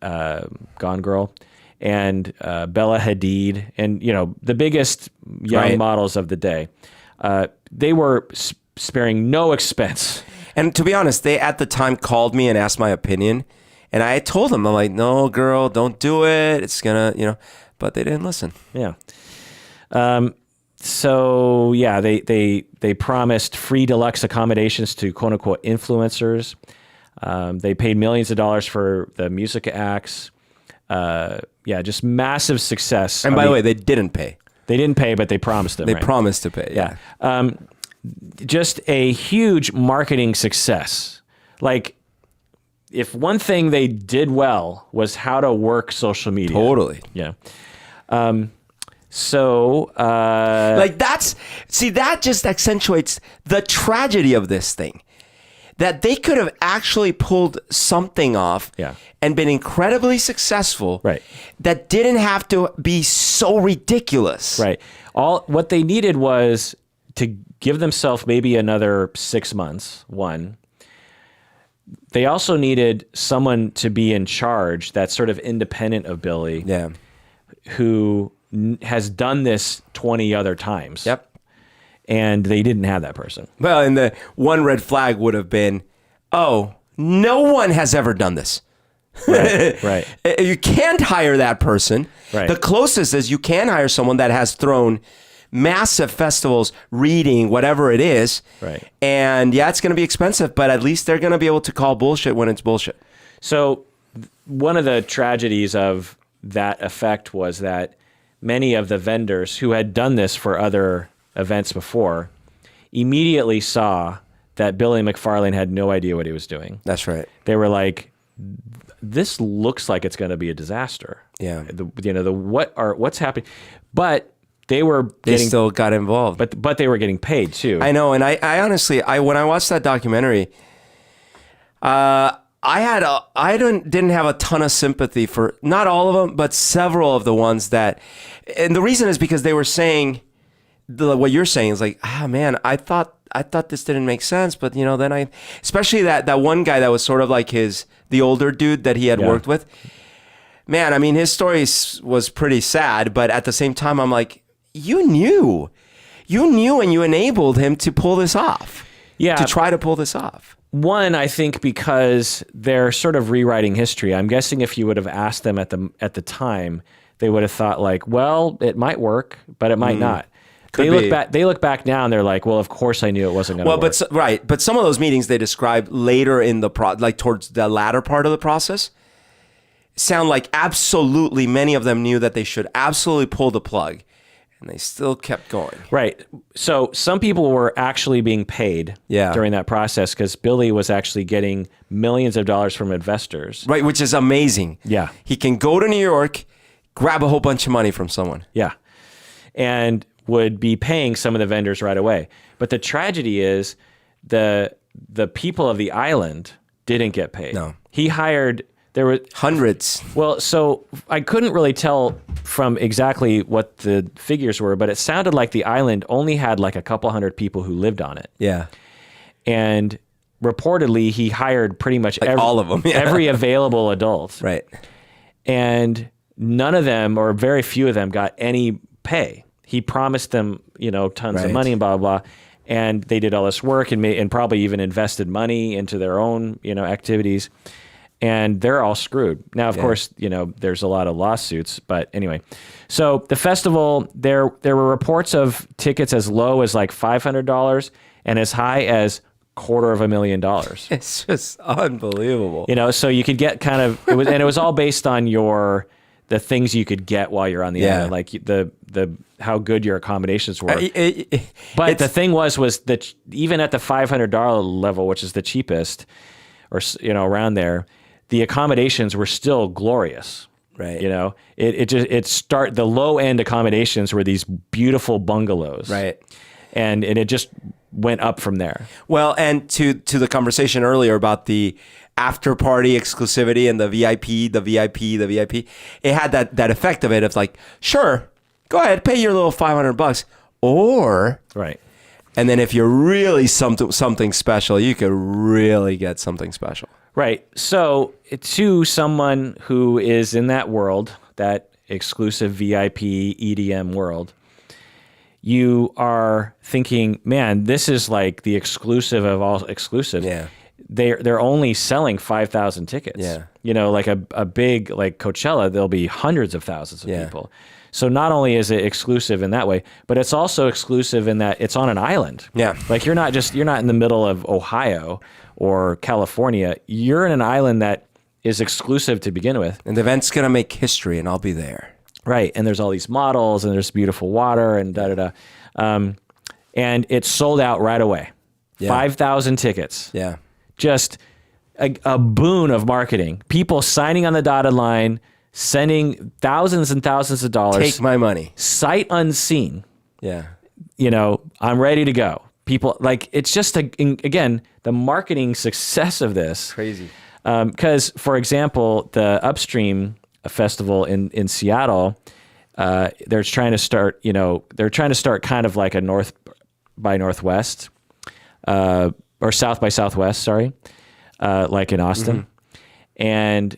Gone Girl, and Bella Hadid, and the biggest young models of the day. They were sparing no expense. And to be honest, they at the time called me and asked my opinion, and I told them, I'm like, no, girl, don't do it. It's gonna, but they didn't listen. Yeah. So yeah, they promised free deluxe accommodations to quote unquote influencers. They paid millions of dollars for the music acts. Just massive success. And by the way, they didn't pay. They didn't pay, but they promised them. They promised to pay. Yeah. Just a huge marketing success. Like, if one thing they did well was how to work social media. Totally. Yeah. So, that just accentuates the tragedy of this thing. That they could have actually pulled something off and been incredibly successful. Right. That didn't have to be so ridiculous. Right. What they needed was to give themselves maybe another 6 months. One. They also needed someone to be in charge that's sort of independent of Billy. Yeah. Who has done this 20 other times. Yep. And they didn't have that person. Well, and the one red flag would have been, no one has ever done this. Right. You can't hire that person. Right. The closest is you can hire someone that has thrown massive festivals, reading, whatever it is. Right. And yeah, it's going to be expensive, but at least they're going to be able to call bullshit when it's bullshit. So one of the tragedies of that effect was that many of the vendors who had done this for other events before immediately saw that Billy McFarland had no idea what he was doing. That's right. They were like, this looks like it's going to be a disaster. Yeah. What's happening? But they still got involved. But they were getting paid too. I know. And I honestly, when I watched that documentary, I didn't have a ton of sympathy for not all of them, but several of the ones that, and the reason is because they were saying what you're saying is like, man, I thought this didn't make sense, but then especially that one guy that was sort of like the older dude that he had worked with, man, I mean, his story was pretty sad, but at the same time, I'm like, you knew and you enabled him to pull this off. Yeah. To try to pull this off. One, I think because they're sort of rewriting history. I'm guessing if you would have asked them at the time, they would have thought like, well, it might work, but it might not. They look back now and they're like, well, of course I knew it wasn't going to work. Right. But some of those meetings they described later in the like towards the latter part of the process sound like absolutely many of them knew that they should absolutely pull the plug. And they still kept going. Right. So some people were actually being paid during that process because Billy was actually getting millions of dollars from investors. Right, which is amazing. Yeah. He can go to New York, grab a whole bunch of money from someone. Yeah. And would be paying some of the vendors right away. But the tragedy is the people of the island didn't get paid. No. He hired... There were hundreds. Well, so I couldn't really tell from exactly what the figures were, but it sounded like the island only had like a couple hundred people who lived on it. Yeah. And reportedly, he hired pretty much all of them. Yeah. Every available adult. Right. And none of them, or very few of them, got any pay. He promised them, tons of money and blah, blah, blah. And they did all this work and probably even invested money into their own, activities. And they're all screwed. Now, of course, there's a lot of lawsuits, but anyway. So the festival, there were reports of tickets as low as like $500 and as high as $250,000. It's just unbelievable. So you could get it was all based on the things you could get while you're on the island, like the how good your accommodations were. But the thing was that even at the $500 level, which is the cheapest, or around there, the accommodations were still glorious. Right. The low end accommodations were these beautiful bungalows. Right. And it just went up from there. Well, and to the conversation earlier about the after party exclusivity and the VIP, it had that effect of it. It's like, sure, go ahead, pay your little $500, or right. And then if you're really something special, you could really get something special. Right. So to someone who is in that world, that exclusive VIP EDM world, you are thinking, man, this is like the exclusive of all exclusive. Yeah. They're only selling 5,000 tickets. Yeah. Like a big like Coachella, there'll be hundreds of thousands of people. So not only is it exclusive in that way, but it's also exclusive in that it's on an island. Yeah. Like you're not in the middle of Ohio or California. You're in an island that is exclusive to begin with. And the event's going to make history, and I'll be there. Right. And there's all these models, and there's beautiful water, and da-da-da. And it's sold out right away. Yeah. 5,000 tickets. Yeah. Just a boon of marketing. People signing on the dotted line, sending thousands and thousands of dollars. Take my money. Sight unseen. Yeah. I'm ready to go. People, like, it's just, again, the marketing success of this. Crazy. Because, for example, the Upstream Festival in Seattle, they're trying to start kind of like a North by Northwest, or South by Southwest, sorry, like in Austin. Mm-hmm. And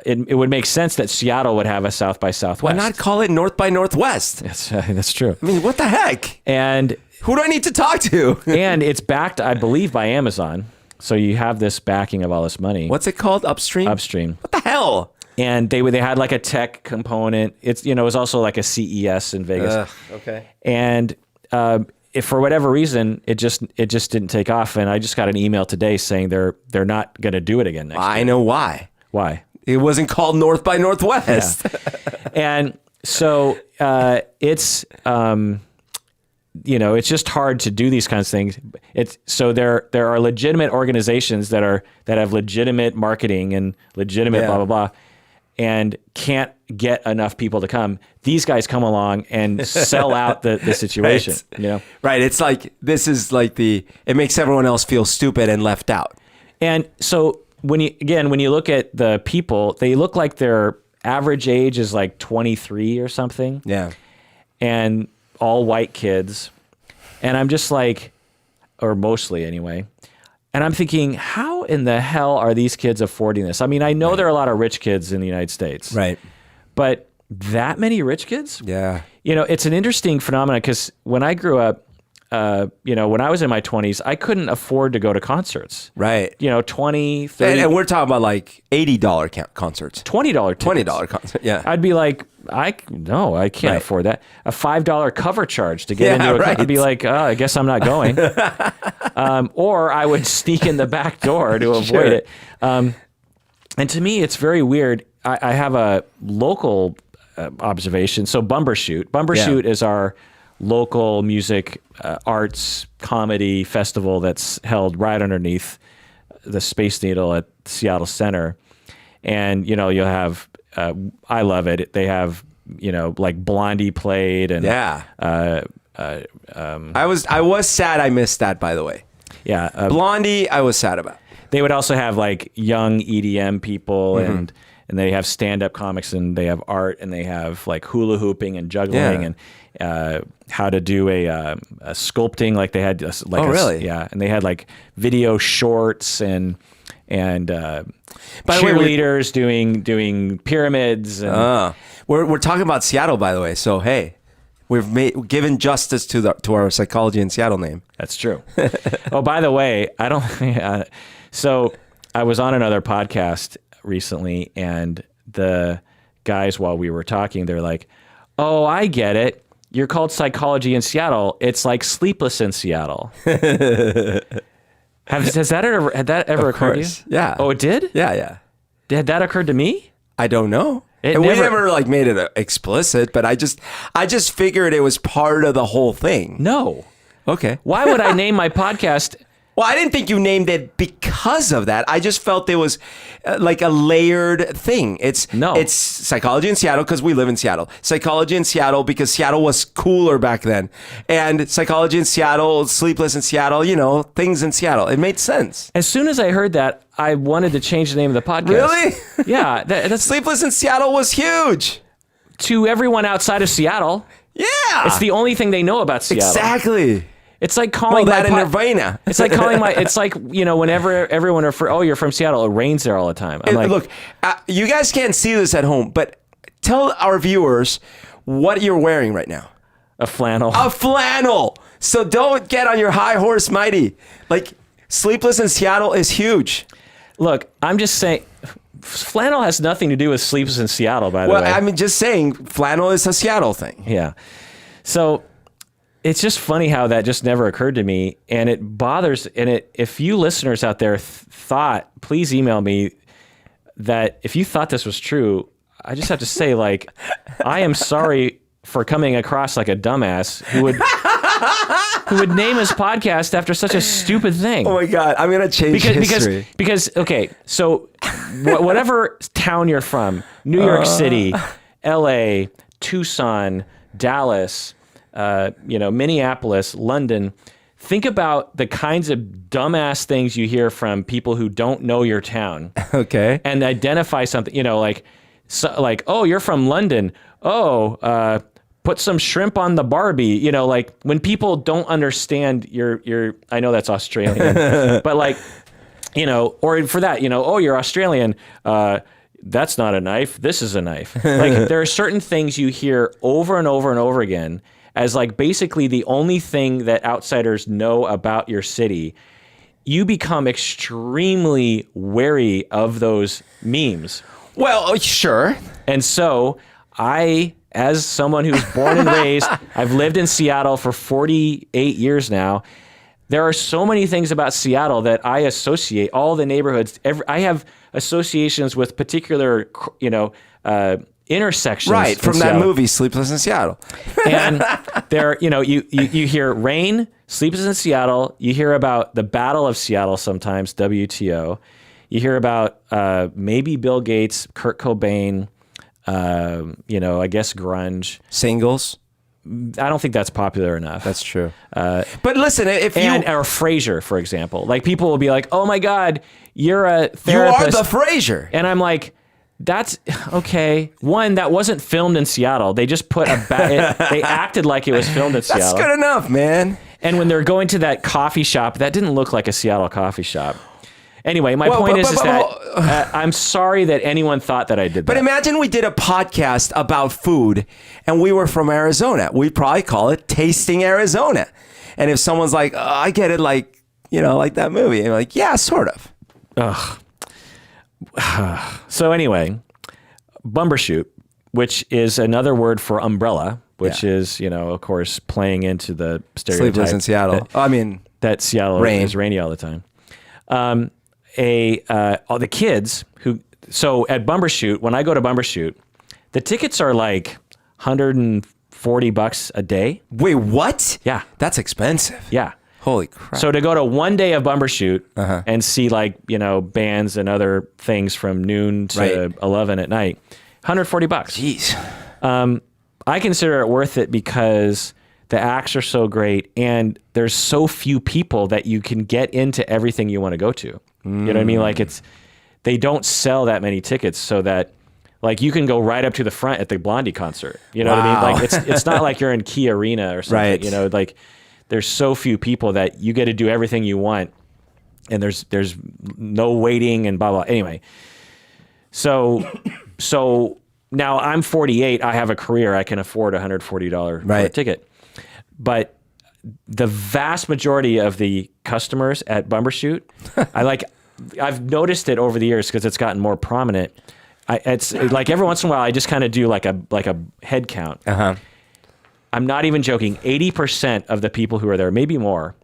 it would make sense that Seattle would have a South by Southwest. Why not call it North by Northwest? That's true. I mean, what the heck? And who do I need to talk to? And it's backed, I believe, by Amazon. So you have this backing of all this money. What's it called? Upstream? Upstream. What the hell? And they had like a tech component. It's it was also like a CES in Vegas. Okay. And if for whatever reason it just didn't take off, and I just got an email today saying they're not going to do it again next year. I know why. Why? It wasn't called North by Northwest. Yeah. And so it's it's just hard to do these kinds of things. There are legitimate organizations that have legitimate marketing and legitimate blah blah blah, and can't get enough people to come. These guys come along and sell out the situation. Right. Right. It's like this is like it makes everyone else feel stupid and left out. And so when you look at the people, they look like their average age is like 23 or something. Yeah. And all white kids. And I'm just like, or mostly anyway. And I'm thinking, how in the hell are these kids affording this? I mean, I know there are a lot of rich kids in the United States. Right. But that many rich kids? Yeah. It's an interesting phenomenon because when I grew up, when I was in my 20s, I couldn't afford to go to concerts. Right. 20, 30. And we're talking about like $80 concerts. $20 tickets. $20 concert. Yeah. I'd be like, I can't afford that. A $5 cover charge to get into I'd be like, oh, I guess I'm not going. Or I would sneak in the back door to avoid it. And to me, it's very weird. I have a local observation. So Bumbershoot. Bumbershoot is our local music, arts, comedy festival that's held right underneath the Space Needle at Seattle Center. And, you know, you'll have, I love it. They have, you know, like Blondie played and I was sad I missed that, by the way. Yeah. Blondie, I was sad about. They would also have like young EDM people and they have stand-up comics and they have art and they have like hula hooping and juggling and how to do a sculpting. Like they had like really? Yeah. And they had like video shorts and By the way, cheerleaders doing pyramids. And, we're talking about Seattle, by the way. So, hey, we've given justice to our Psychology in Seattle name. That's true. Oh, by the way, I don't. So I was on another podcast recently, and the guys, while we were talking, they're like, "Oh, I get it. You're called Psychology in Seattle. It's like Sleepless in Seattle." Had that ever occurred to you? Yeah. Oh, it did? Yeah. Had that occurred to me? I don't know. We never like made it explicit, but I just figured it was part of the whole thing. No. Okay. Why would I name my podcast? Well, I didn't think you named it because of that. I just felt it was like a layered thing. It's Psychology in Seattle because we live in Seattle. Psychology in Seattle because Seattle was cooler back then. And Psychology in Seattle, Sleepless in Seattle, you know, things in Seattle. It made sense. As soon as I heard that, I wanted to change the name of the podcast. Really? Yeah. That's Sleepless in Seattle was huge. To everyone outside of Seattle. Yeah. It's the only thing they know about Seattle. Exactly. It's like calling that in Nirvana. It's like calling it's like, you know, whenever everyone you're from Seattle, it rains there all the time. I'm like, look, you guys can't see this at home, but tell our viewers what you're wearing right now. a flannel. A flannel. So don't get on your high horse, mighty. Like, Sleepless in Seattle is huge. Look, I'm just saying, flannel has nothing to do with Sleepless in Seattle, by the way. Well, I mean, just saying, flannel is a Seattle thing. Yeah. So it's just funny how that just never occurred to me, and it bothers. And if you listeners out there thought, please email me that if you thought this was true. I just have to say, like, I am sorry for coming across like a dumbass who would name his podcast after such a stupid thing. Oh my God, I'm gonna change history. Because okay, so whatever town you're from, New York City, L.A., Tucson, Dallas, Minneapolis, London. Think about the kinds of dumbass things you hear from people who don't know your town. Okay. And identify something, oh, you're from London. Oh, put some shrimp on the Barbie. Like when people don't understand your I know that's Australian, but like, or for that, oh, you're Australian. That's not a knife. This is a knife. Like there are certain things you hear over and over and over again as like basically the only thing that outsiders know about your city. You become extremely wary of those memes. Well, sure. And so I, as someone who's born and raised, I've lived in Seattle for 48 years now. There are so many things about Seattle that I associate, all the neighborhoods. I have associations with particular, intersections. Right, from that movie, Sleepless in Seattle. And there, you hear rain, Sleepless in Seattle. You hear about the Battle of Seattle sometimes, WTO. You hear about maybe Bill Gates, Kurt Cobain, I guess grunge. Singles. I don't think that's popular enough. That's true. But listen, or Frasier, for example, like people will be like, "Oh my God, you're a therapist." You are the Frasier. And I'm like, that's okay. One, that wasn't filmed in Seattle. They just put they acted like it was filmed in Seattle. That's good enough, man. And when they're going to that coffee shop, that didn't look like a Seattle coffee shop. Anyway, my point is that I'm sorry that anyone thought that I did that. But imagine we did a podcast about food and we were from Arizona. We'd probably call it Tasting Arizona. And if someone's like, I get it, like that movie. And you're like, yeah, sort of. Ugh. So anyway, bumbershoot, which is another word for umbrella, which is, of course, playing into the stereotype. Sleepless in Seattle. That Seattle is rainy all the time. The kids so at Bumbershoot, when I go to Bumbershoot, the tickets are like $140, $140 a day. Wait, what? Yeah. That's expensive. Yeah. Holy crap. So to go to one day of Bumbershoot and see like, bands and other things from noon to 11 at night, $140. Jeez. I consider it worth it because the acts are so great and there's so few people that you can get into everything you want to go to. You know what I mean? Like they don't sell that many tickets so that like you can go right up to the front at the Blondie concert. You know what I mean? Like it's not like you're in Key Arena or something, Right. Like there's so few people that you get to do everything you want and there's no waiting and blah, blah. Anyway, so now I'm 48. I have a career. I can afford a $140 for a ticket. But the vast majority of the customers at Bumbershoot, I've noticed it over the years because it's gotten more prominent. It's like every once in a while I just kind of do like a head count. I'm not even joking. 80% of the people who are there, maybe more,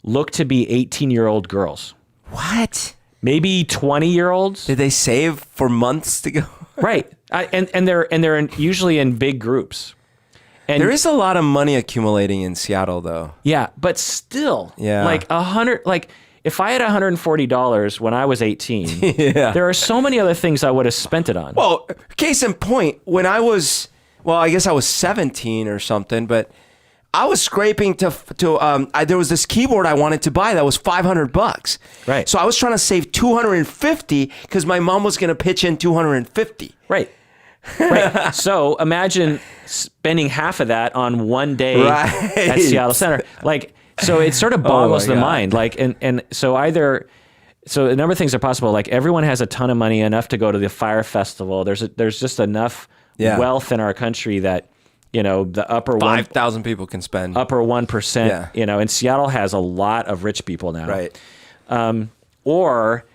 look to be 18-year-old girls. What? Maybe 20-year-olds. Did they save for months to go? Right. And they're usually in big groups. And there is a lot of money accumulating in Seattle, though. Yeah, but still, Yeah. like if I had $140 when I was 18, there are so many other things I would have spent it on. Well, case in point, when I was, I guess I was 17 or something, but I was scraping there was this keyboard I wanted to buy that was $500. Right. So I was trying to save $250 because my mom was going to pitch in $250. Right. Right. So imagine spending half of that on one day at Seattle Center. Like, so it sort of boggles the mind. Like, so a number of things are possible. Like everyone has a ton of money, enough to go to the Fyre Festival. There's just enough wealth in our country that, the upper 5,000 people can spend. Upper 1%, and Seattle has a lot of rich people now. Right. Or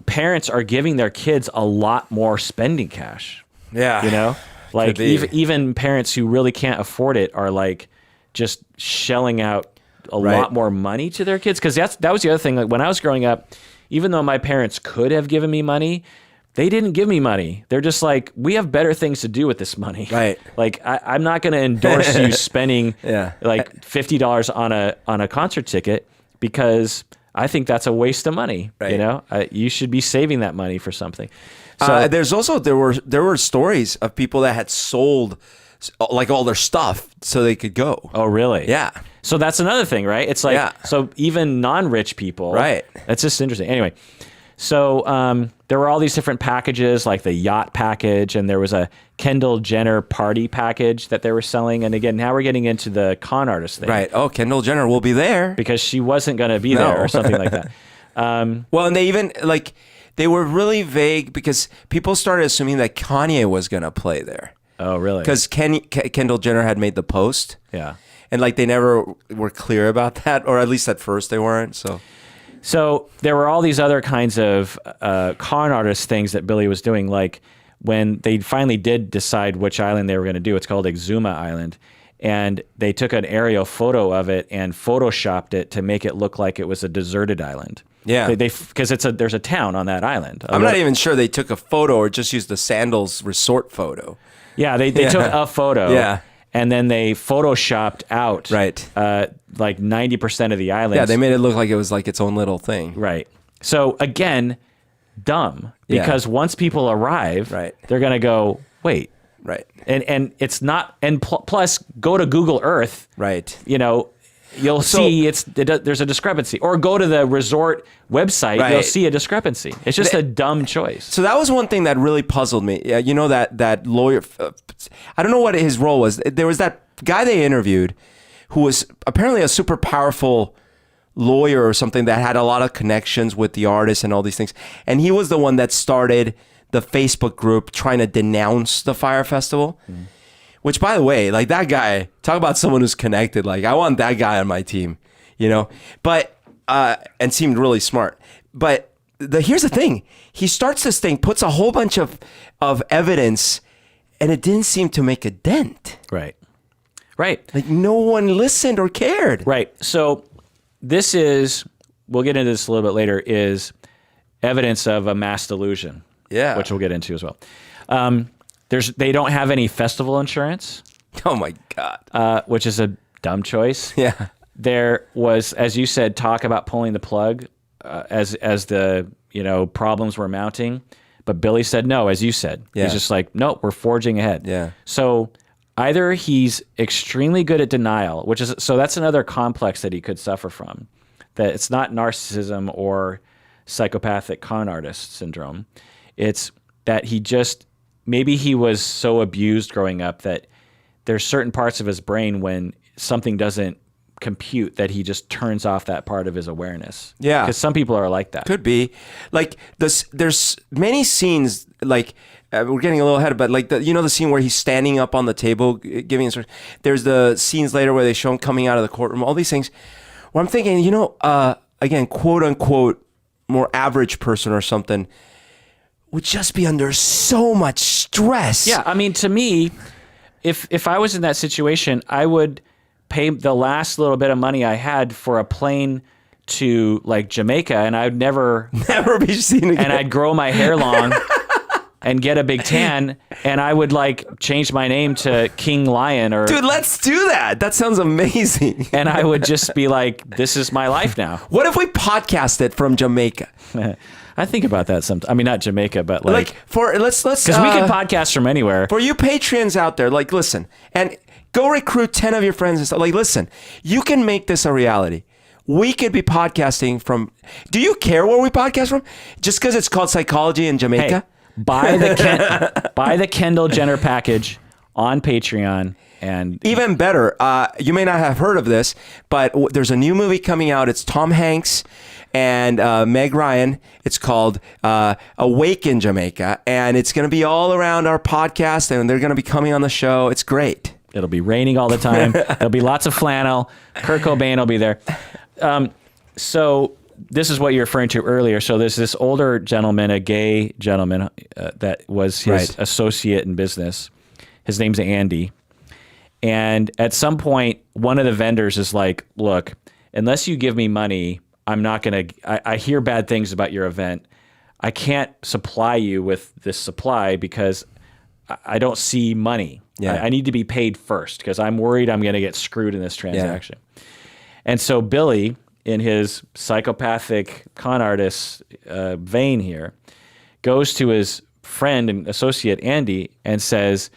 parents are giving their kids a lot more spending cash. Yeah. Like even parents who really can't afford it are like just shelling out a lot more money to their kids. Because that was the other thing. Like when I was growing up, even though my parents could have given me money, they didn't give me money. They're just like, we have better things to do with this money. Right. Like I'm not going to endorse you spending like $50 on a concert ticket because I think that's a waste of money. Right. You should be saving that money for something. So there's also there were stories of people that had sold like all their stuff so they could go. Oh, really? Yeah. So that's another thing, right? It's like so even non-rich people. Right. That's just interesting. Anyway, so there were all these different packages, like the yacht package, and there was a Kendall Jenner party package that they were selling. And again, now we're getting into the con artist thing. Right. Oh, Kendall Jenner will be there. Because she wasn't going to be there or something like that. Well, and they even, they were really vague because people started assuming that Kanye was going to play there. Oh, really? Because Kendall Jenner had made the post. Yeah. And, they never were clear about that, or at least at first they weren't, So there were all these other kinds of con artist things that Billy was doing, like when they finally did decide which island they were going to do. It's called Exuma Island. And they took an aerial photo of it and photoshopped it to make it look like it was a deserted island. Yeah. Because there's a town on that island. I'm not even sure they took a photo or just used the Sandals resort photo. Yeah, they took a photo. Yeah. And then they photoshopped out like 90% of the island. Yeah, they made it look like it was like its own little thing. Right. So again, dumb. Because once people arrive, they're going to go, wait. Right. And it's not, and plus go to Google Earth. Right. You'll see there's a discrepancy. Or go to the resort website, you'll see a discrepancy. It's just a dumb choice. So that was one thing that really puzzled me. That lawyer, I don't know what his role was. There was that guy they interviewed who was apparently a super powerful lawyer or something that had a lot of connections with the artists and all these things. And he was the one that started the Facebook group trying to denounce the Fyre Festival. Mm. Which, by the way, that guy, talk about someone who's connected. I want that guy on my team, But, and seemed really smart. But here's the thing. He starts this thing, puts a whole bunch of evidence, and it didn't seem to make a dent. Right. Right. No one listened or cared. Right. So this is, we'll get into this a little bit later, is evidence of a mass delusion. Yeah. Which we'll get into as well. They don't have any festival insurance. Oh my God. which is a dumb choice. Yeah. There was, as you said, talk about pulling the plug as the problems were mounting, but Billy said no, as you said. Yeah. He's just like, no, we're forging ahead. Yeah. So either he's extremely good at denial, so that's another complex that he could suffer from, that it's not narcissism or psychopathic con artist syndrome. It's that maybe he was so abused growing up that there's certain parts of his brain when something doesn't compute that he just turns off that part of his awareness. Yeah. Because some people are like that. Could be. Like there's many scenes, like we're getting a little ahead, but like the scene where he's standing up on the table giving instructions. There's the scenes later where they show him coming out of the courtroom, all these things where I'm thinking, again, quote unquote, more average person or something would just be under so much stress. Yeah. I mean, to me, if I was in that situation, I would pay the last little bit of money I had for a plane to like Jamaica, and I would never be seen again. And I'd grow my hair long and get a big tan, and I would like change my name to King Lion or Dude, let's do that. That sounds amazing. And I would just be like, this is my life now. What if we podcast it from Jamaica? I think about that sometimes. I mean, not Jamaica, but let's because we can podcast from anywhere. For you Patreons out there, like, listen, and go recruit 10 of your friends and stuff. Like, listen, you can make this a reality. We could be podcasting from. Do you care where we podcast from? Just because it's called Psychology in Jamaica? Hey, buy the Kendall Jenner package on Patreon. And even better, you may not have heard of this, but there's a new movie coming out. It's Tom Hanks and Meg Ryan. It's called Awake in Jamaica, and it's going to be all around our podcast, and they're going to be coming on the show. It's great. It'll be raining all the time. There'll be lots of flannel. Kurt Cobain will be there. So this is what you're referring to earlier. So there's this older gentleman, a gay gentleman, that was his associate in business. His name's Andy. And at some point, one of the vendors is like, look, unless you give me money, I'm not going to, I hear bad things about your event. I can't supply you with this supply because I don't see money. Yeah. I need to be paid first because I'm worried I'm going to get screwed in this transaction. Yeah. And so Billy, in his psychopathic con artist vein here, goes to his friend and associate, Andy, and says,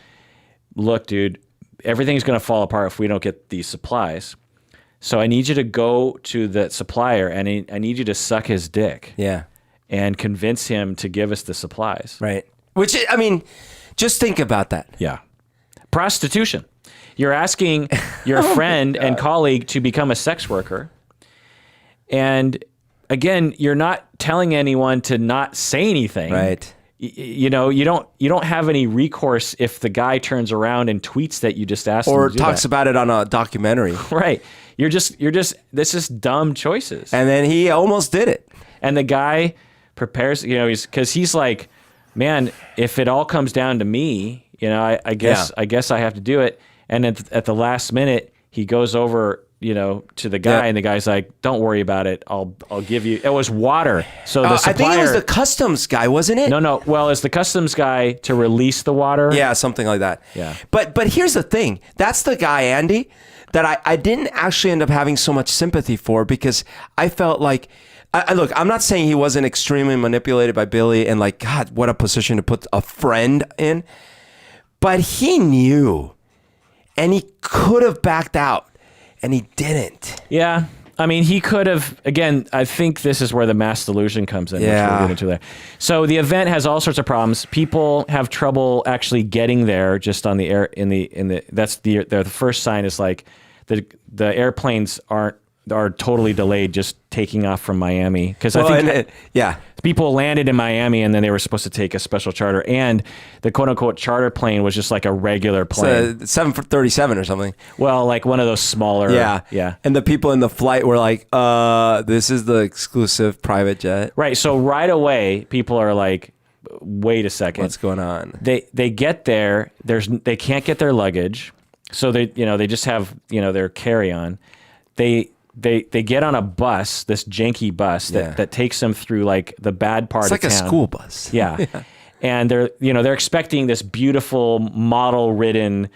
look, dude, everything's going to fall apart if we don't get these supplies. So I need you to go to the supplier and I need you to suck his dick. Yeah. And convince him to give us the supplies. Right. Which, I mean, just think about that. Yeah. Prostitution. You're asking your friend and colleague to become a sex worker. And again, you're not telling anyone to not say anything. Right. You don't have any recourse if the guy turns around and tweets that you just asked him to do talks that. about it on a documentary. Right. This is dumb choices. And then he almost did it. And the guy prepares, he's like, man, if it all comes down to me, I guess I have to do it. And at the last minute, he goes over, to the guy, and the guy's like, don't worry about it. I'll give you, it was water. So the supplier, I think it was the customs guy, wasn't it? No. Well, it's the customs guy to release the water. Yeah, something like that. Yeah. But here's the thing. That's the guy, Andy, that I didn't actually end up having so much sympathy for because I felt like, look, I'm not saying he wasn't extremely manipulated by Billy and like, God, what a position to put a friend in. But he knew, and he could have backed out, and he didn't. Yeah. I mean, he could have, again, I think this is where the mass delusion comes in, which we'll get into there. So the event has all sorts of problems. People have trouble actually getting there just on the air, the first sign is like the airplanes are totally delayed just taking off from Miami. Because people landed in Miami and then they were supposed to take a special charter. And the quote unquote charter plane was just like a regular plane. It's a 737 or something. Well, like one of those smaller. Yeah. And the people in the flight were like, this is the exclusive private jet. Right. So right away, people are like, wait a second. What's going on? They get there. They can't get their luggage. So they just have, their carry-on. They get on a bus, this janky bus that takes them through like the bad part of town. It's like a school bus. Yeah. and they're expecting this beautiful model-ridden,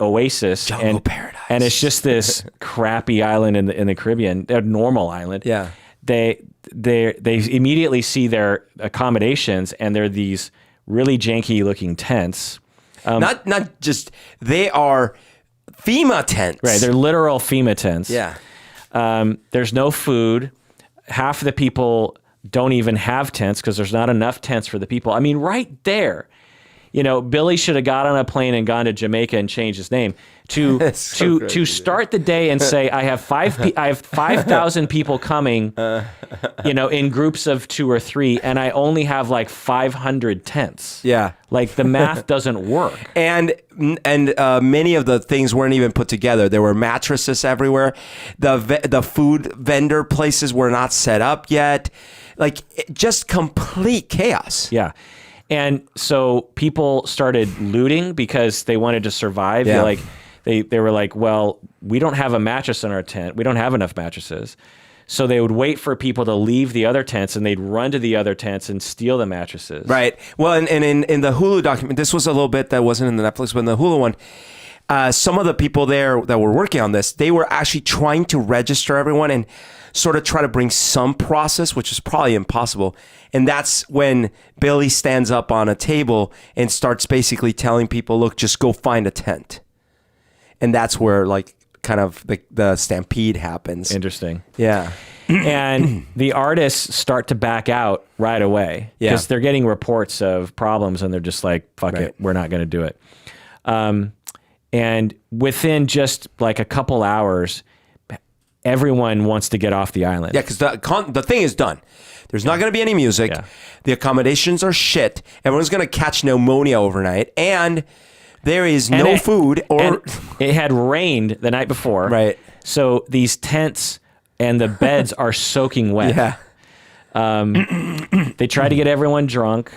oasis, Jungle paradise, and it's just this crappy island in the Caribbean, a normal island. Yeah. They immediately see their accommodations, and they're these really janky-looking tents. Not just, they are FEMA tents. Right, they're literal FEMA tents. Yeah. There's no food. Half of the people don't even have tents because there's not enough tents for the people. I mean, right there, Billy should have got on a plane and gone to Jamaica and changed his name to start the day and say, I have 5,000 people coming, in groups of 2 or 3, and I only have like 500 tents. Yeah. Like the math doesn't work. And many of the things weren't even put together. There were mattresses everywhere. The food vendor places were not set up yet. Like just complete chaos. Yeah. And so people started looting because they wanted to survive. Yeah. They were like, well, we don't have a mattress in our tent. We don't have enough mattresses. So they would wait for people to leave the other tents, and they'd run to the other tents and steal the mattresses. Right. Well, and in the Hulu document, this was a little bit that wasn't in the Netflix, but in the Hulu one, some of the people there that were working on this, they were actually trying to register everyone and sort of try to bring some process, which is probably impossible. And that's when Billy stands up on a table and starts basically telling people, look, just go find a tent. And that's where kind of the stampede happens. Interesting. Yeah. And the artists start to back out right away because they're getting reports of problems, and they're just like, fuck it, we're not going to do it. And within just like a couple hours, everyone wants to get off the island. Yeah, because the thing is done. There's not going to be any music. Yeah. The accommodations are shit. Everyone's going to catch pneumonia overnight. And there is no food. And it had rained the night before. Right. So these tents and the beds are soaking wet. Yeah. They tried to get everyone drunk.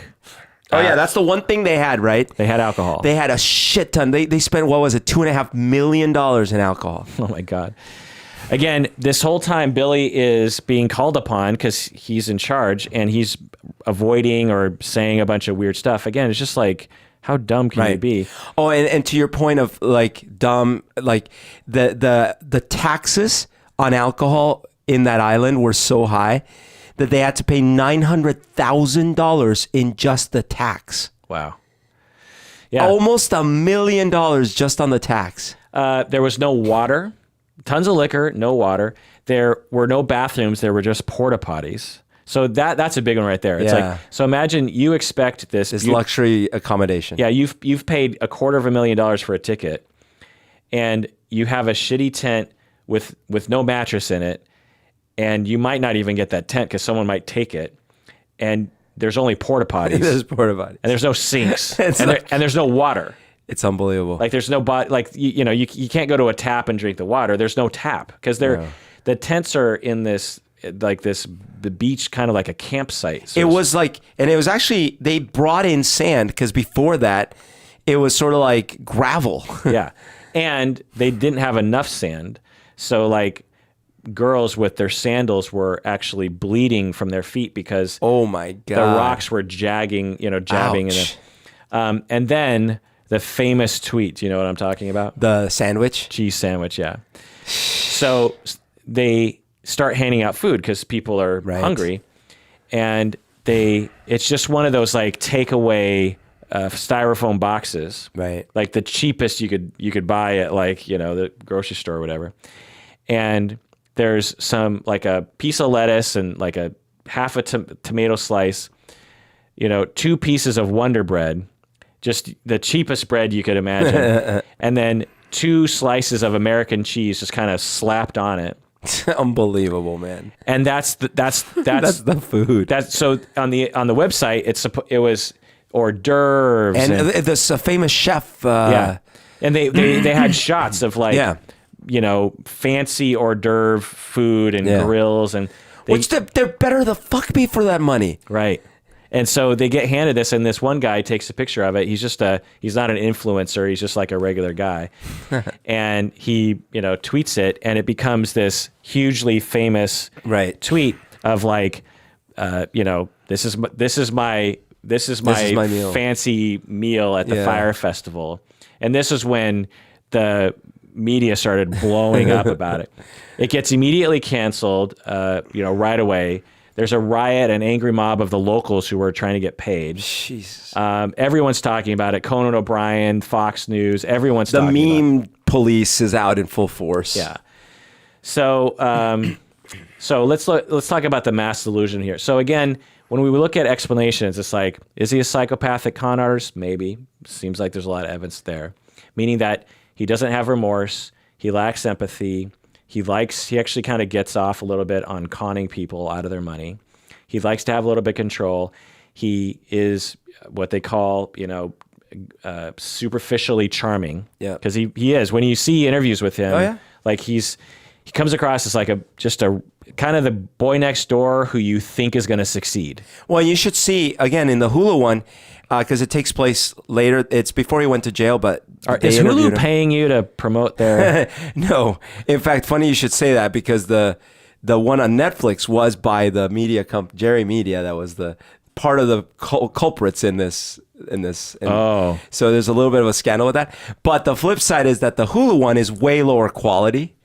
Oh, yeah. That's the one thing they had, right? They had alcohol. They had a shit ton. They spent, what was it, $2.5 million in alcohol. Oh, my God. Again, this whole time, Billy is being called upon because he's in charge, and he's avoiding or saying a bunch of weird stuff. Again, it's just like, how dumb can you be? Oh, and to your point of dumb, the taxes on alcohol in that island were so high that they had to pay $900,000 in just the tax. Wow. Yeah. Almost $1 million just on the tax. There was no water. Tons of liquor, no water. There were no bathrooms. There were just porta potties. So that's a big one right there. It's like, so imagine you expect this luxury accommodation. Yeah, you've paid $250,000 for a ticket, and you have a shitty tent with no mattress in it, and you might not even get that tent because someone might take it, and there's only porta potties. There's porta potties, and there's no sinks, and there's no water. It's unbelievable. Like there's no you can't go to a tap and drink the water. There's no tap because the tents are in the beach, kind of like a campsite. So it was actually, they brought in sand because before that it was sort of like gravel. Yeah. And they didn't have enough sand. So girls with their sandals were actually bleeding from their feet because oh my God, the rocks were jabbing in them. And then the famous tweet, do you know what I'm talking about? The sandwich? Cheese sandwich, yeah. So they start handing out food because people are hungry. And it's just one of those takeaway styrofoam boxes. Right. Like the cheapest you could buy at the grocery store or whatever. And there's some a piece of lettuce and a half a tomato slice, 2 pieces of Wonder Bread, just the cheapest bread you could imagine, and then 2 slices of American cheese just kind of slapped on it. Unbelievable, man. And that's that's the food. So on the website it was hors d'oeuvres and this famous chef. And they had shots of fancy hors d'oeuvre food and grills, and which they're better the fuck be for that money, right? And so they get handed this, and this one guy takes a picture of it. He's just he's not an influencer. He's just like a regular guy. And he, tweets it, and it becomes this hugely famous tweet of this is my this is my meal. fancy meal at the Fyre Festival. And this is when the media started blowing up about it. It gets immediately canceled, right away. There's a riot, an angry mob of the locals who were trying to get paid. Jesus. Everyone's talking about it. Conan O'Brien, Fox News, everyone's talking about it. The meme police is out in full force. Yeah. So, let's talk about the mass delusion here. So again, when we look at explanations, it's like, is he a psychopathic con artist? Maybe. Seems like there's a lot of evidence there. Meaning that he doesn't have remorse, he lacks empathy, he actually kind of gets off a little bit on conning people out of their money. He likes to have a little bit of control. He is what they call, superficially charming. Yeah. Because he is. When you see interviews with him, like he comes across as like just a kind of the boy next door who you think is going to succeed. Well, you should see, again, in the Hulu one, because it takes place later. It's before he went to jail, but is Hulu paying you to promote their... No. In fact, funny you should say that, because the one on Netflix was by the media company, Jerry Media, that was the part of the culprits in this. So there's a little bit of a scandal with that. But the flip side is that the Hulu one is way lower quality.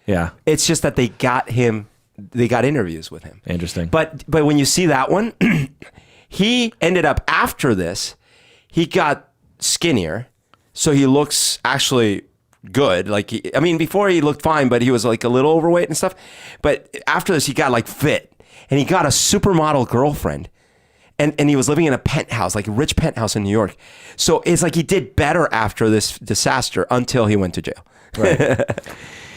Yeah. It's just that they got interviews with him. Interesting. But when you see that one, he ended up, after this, he got skinnier. So he looks actually good. Before he looked fine, but he was like a little overweight and stuff. But after this, he got like fit, and he got a supermodel girlfriend. And he was living in a penthouse, like a rich penthouse in New York. So it's like he did better after this disaster until he went to jail. Right.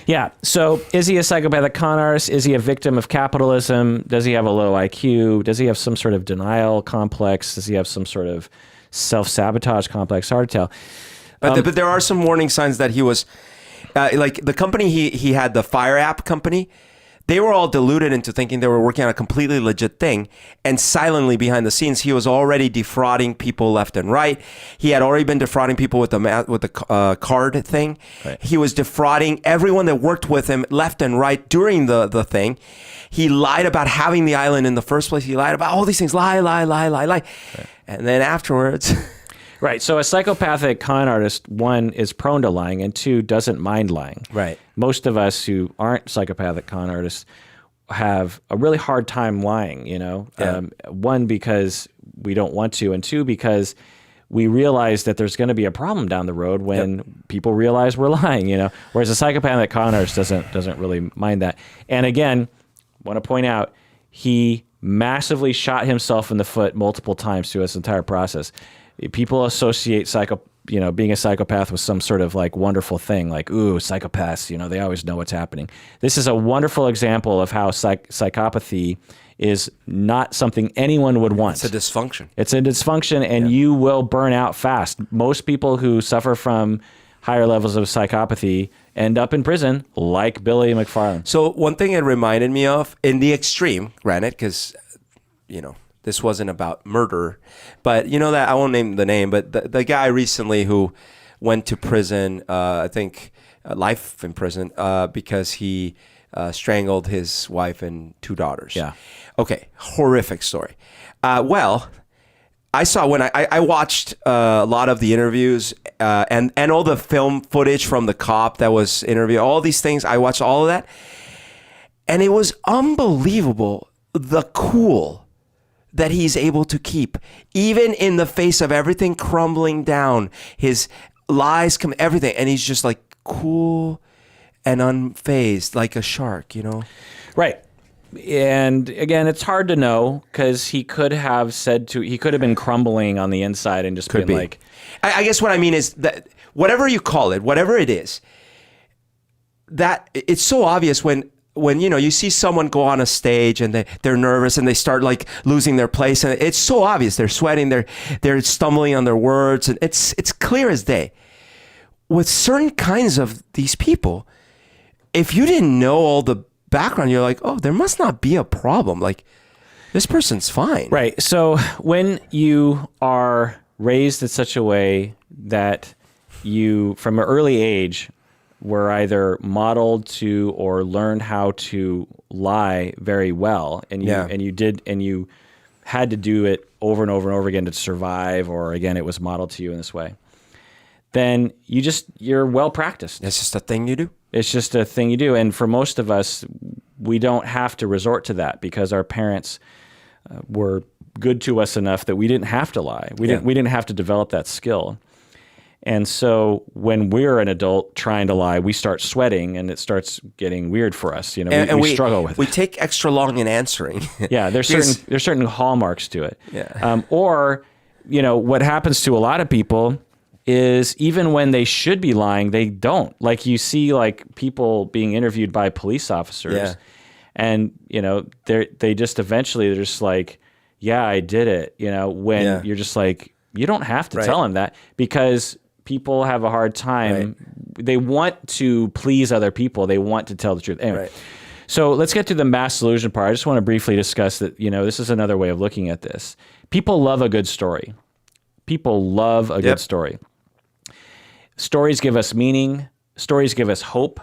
Yeah. So is he a psychopathic con artist? Is he a victim of capitalism? Does he have a low IQ? Does he have some sort of denial complex? Does he have some sort of self-sabotage complex? Hard to tell. But there are some warning signs that he was, like the company he had, the Fyre App company, they were all deluded into thinking they were working on a completely legit thing. And silently behind the scenes, he was already defrauding people left and right. He had already been defrauding people with the card thing. Right. He was defrauding everyone that worked with him left and right during the thing. He lied about having the island in the first place. He lied about all these things. Lie. Right. And then afterwards... Right. So a psychopathic con artist, one, is prone to lying, and two, doesn't mind lying. Right. Most of us who aren't psychopathic con artists have a really hard time lying, Yeah. One, because we don't want to, and two, because we realize that there's going to be a problem down the road when people realize we're lying, Whereas a psychopathic con artist doesn't really mind that. And again, want to point out, he massively shot himself in the foot multiple times through this entire process. People associate being a psychopath with some sort of like wonderful thing, like, ooh, psychopaths, they always know what's happening. This is a wonderful example of how psychopathy is not something anyone would want. It's a dysfunction. It's a dysfunction, and you will burn out fast. Most people who suffer from higher levels of psychopathy end up in prison, like Billy McFarland. So one thing it reminded me of, in the extreme, granted, because, this wasn't about murder, but that I won't name the name, but the guy recently who went to prison, I think life in prison, because he strangled his wife and two daughters. Yeah. Okay. Horrific story. Well, I saw when I watched a lot of the interviews and all the film footage from the cop that was interviewed, all these things. I watched all of that, and it was unbelievable the cool that he's able to keep, even in the face of everything crumbling down, his lies come, everything, and he's just like cool and unfazed, like a shark, Right. And again, it's hard to know, because he could have been crumbling on the inside and just been like... I guess what I mean is that whatever you call it, whatever it is, that it's so obvious when you see someone go on a stage and they're nervous and they start like losing their place, and it's so obvious. They're sweating, they're stumbling on their words, and it's clear as day. With certain kinds of these people, if you didn't know all the background, you're like, oh, there must not be a problem. Like, this person's fine. Right. So when you are raised in such a way that you, from an early age, were either modeled to or learned how to lie very well, and you had to do it over and over and over again to survive, or again, it was modeled to you in this way, then you're well practiced. It's just a thing you do. It's just a thing you do. And for most of us, we don't have to resort to that because our parents were good to us enough that we didn't have to lie. We didn't have to develop that skill. And so when we're an adult trying to lie, we start sweating and it starts getting weird for us. You know, and we struggle with it. We take extra long in answering. Yeah, there's certain hallmarks to it. Yeah. Or, you know, what happens to a lot of people is even when they should be lying, they don't. Like you see like people being interviewed by police officers. Yeah. And, you know, they just eventually they're just like, yeah, I did it. You know, when you're just like, you don't have to tell them that because people have a hard time. Right. They want to please other people. They want to tell the truth. Anyway, so let's get to the mass delusion part. I just want to briefly discuss that, you know, this is another way of looking at this. People love a good story. People love a good story. Stories give us meaning. Stories give us hope.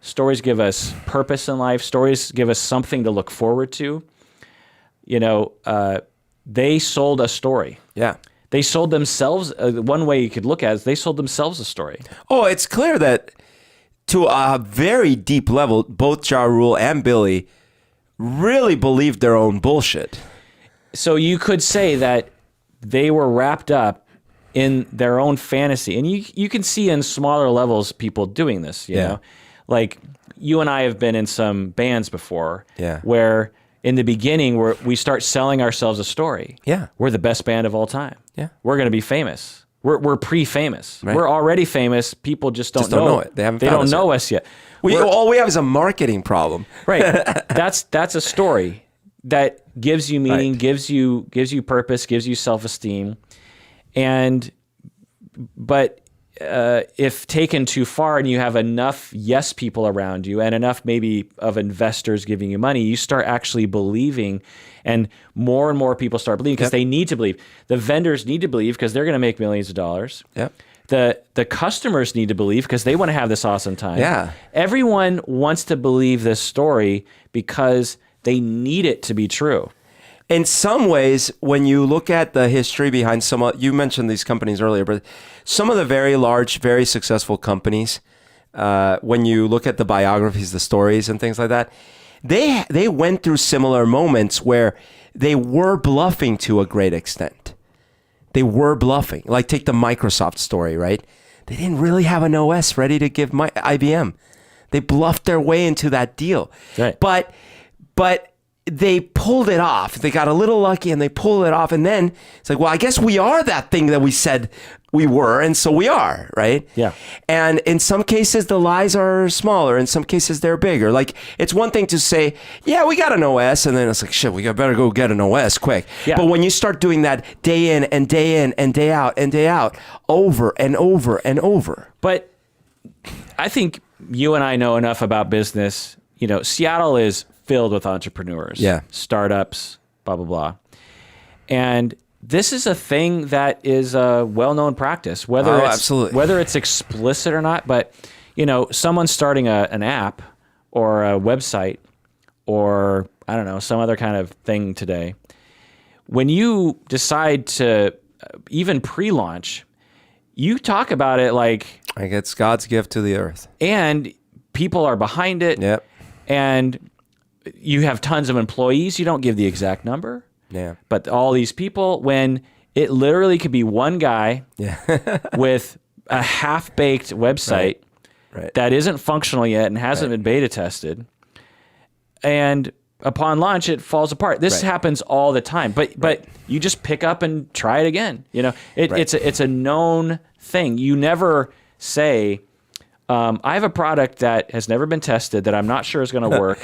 Stories give us purpose in life. Stories give us something to look forward to. You know, they sold a story. Yeah. They sold themselves. One way you could look at it is they sold themselves a story. Oh, it's clear that to a very deep level, both Ja Rule and Billy really believed their own bullshit. So you could say that they were wrapped up in their own fantasy. And you can see in smaller levels people doing this, you know? Like you and I have been in some bands before where in the beginning we start selling ourselves a story. Yeah. We're the best band of all time. Yeah. We're going to be famous. We're pre-famous. Right. We're already famous. People just don't know it. They don't know us yet. All we have is a marketing problem. Right. That's a story that gives you meaning, gives you purpose, gives you self-esteem. But if taken too far and you have enough yes people around you and enough maybe of investors giving you money, you start actually believing, and more people start believing because they need to believe. The vendors need to believe because they're going to make millions of dollars. Yep. The customers need to believe because they want to have this awesome time. Yeah. Everyone wants to believe this story because they need it to be true. In some ways, when you look at the history behind you mentioned these companies earlier, but some of the very large, very successful companies, when you look at the biographies, the stories and things like that, they went through similar moments where they were bluffing to a great extent. They were bluffing. Like take the Microsoft story, right? They didn't really have an OS ready to give IBM. They bluffed their way into that deal. Right. But they pulled it off. They got a little lucky and they pulled it off. And then it's like, well, I guess we are that thing that we said we were. And so we are, right? Yeah. And in some cases, the lies are smaller. In some cases, they're bigger. Like, it's one thing to say, yeah, we got an OS. And then it's like, shit, we better go get an OS quick. Yeah. But when you start doing that day in and day in and day out and day out, over and over and over. But I think you and I know enough about business. You know, Seattle is filled with entrepreneurs, startups, blah, blah, blah. And this is a thing that is a well-known practice, whether it's explicit or not. But, you know, someone starting an app or a website or, I don't know, some other kind of thing today, when you decide to even pre-launch, you talk about it like it's God's gift to the earth. And people are behind it. Yep. And you have tons of employees. You don't give the exact number. Yeah. But all these people, when it literally could be one guy with a half-baked website that isn't functional yet and hasn't been beta tested, and upon launch it falls apart. This happens all the time. But you just pick up and try it again. You know, it's a known thing. You never say, I have a product that has never been tested that I'm not sure is going to work,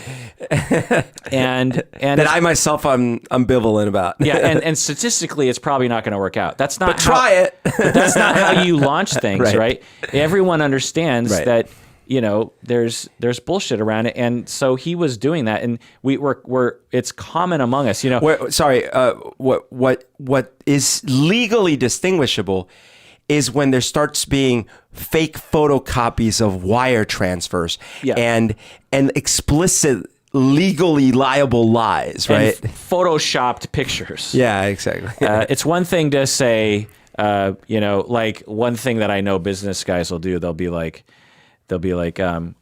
and that I myself I'm ambivalent about. and statistically, it's probably not going to work out. That's not. But try it. But that's not how you launch things, right? Everyone understands that. You know, there's bullshit around it, and so he was doing that, and we're it's common among us. You know, what is legally distinguishable is when there starts being fake photocopies of wire transfers and explicit legally liable lies, right? And photoshopped pictures. Yeah, exactly. It's one thing to say, like one thing that I know business guys will do. They'll be like,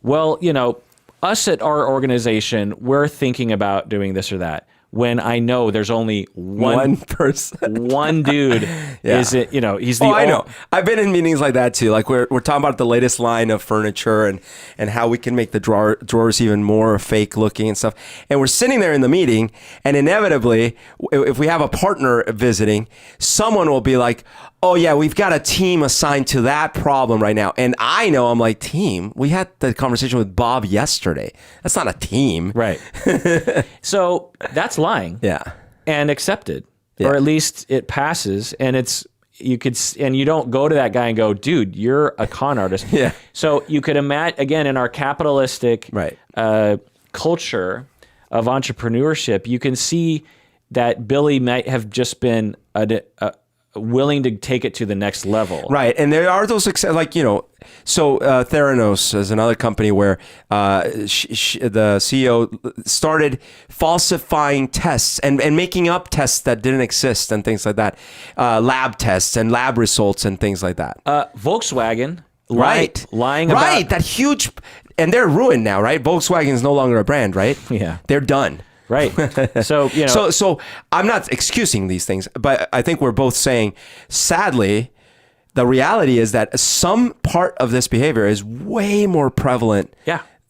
well, us at our organization, we're thinking about doing this or that. When I know there's only one person, one dude, is it? He's the. I know. I've been in meetings like that too. Like we're talking about the latest line of furniture and how we can make the drawers even more fake looking and stuff. And we're sitting there in the meeting, and inevitably, if we have a partner visiting, someone will be like, "Oh yeah, we've got a team assigned to that problem right now." And I know, I'm like, "Team? We had the conversation with Bob yesterday. That's not a team." Right. So that's lying. Yeah. And accepted. Yeah. Or at least it passes, and you don't go to that guy and go, "Dude, you're a con artist." Yeah. So you could imagine, again, in our capitalistic culture of entrepreneurship, you can see that Billy might have just been willing to take it to the next level. Right. And there are those, so Theranos is another company where the CEO started falsifying tests and making up tests that didn't exist and things like that. Lab tests and lab results and things like that. Volkswagen. Lying about... Right. That huge... And they're ruined now, right? Volkswagen is no longer a brand, right? Yeah. They're done. Right. So, So I'm not excusing these things, but I think we're both saying, sadly, the reality is that some part of this behavior is way more prevalent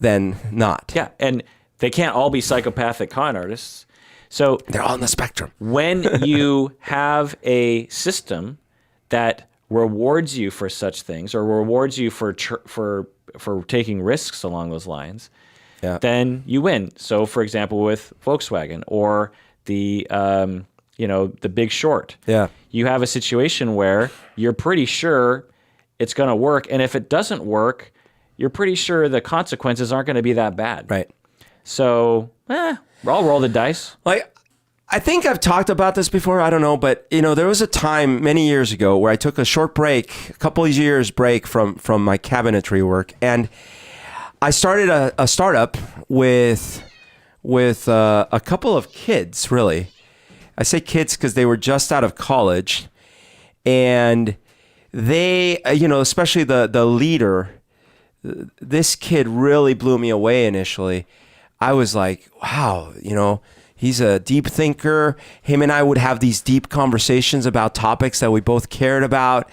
than not. Yeah. And they can't all be psychopathic con artists. So they're all on the spectrum. When you have a system that rewards you for such things or rewards you for taking risks along those lines, then you win. So, for example, with Volkswagen or the Big Short, you have a situation where you're pretty sure it's going to work, and if it doesn't work, you're pretty sure the consequences aren't going to be that bad. Right. So, I'll roll the dice. Like, I think I've talked about this before. I don't know, but there was a time many years ago where I took a short break, a couple of years break from my cabinetry work, and I started a startup with a couple of kids, really. I say kids because they were just out of college. And they, especially the leader, this kid really blew me away initially. I was like, wow, he's a deep thinker. Him and I would have these deep conversations about topics that we both cared about.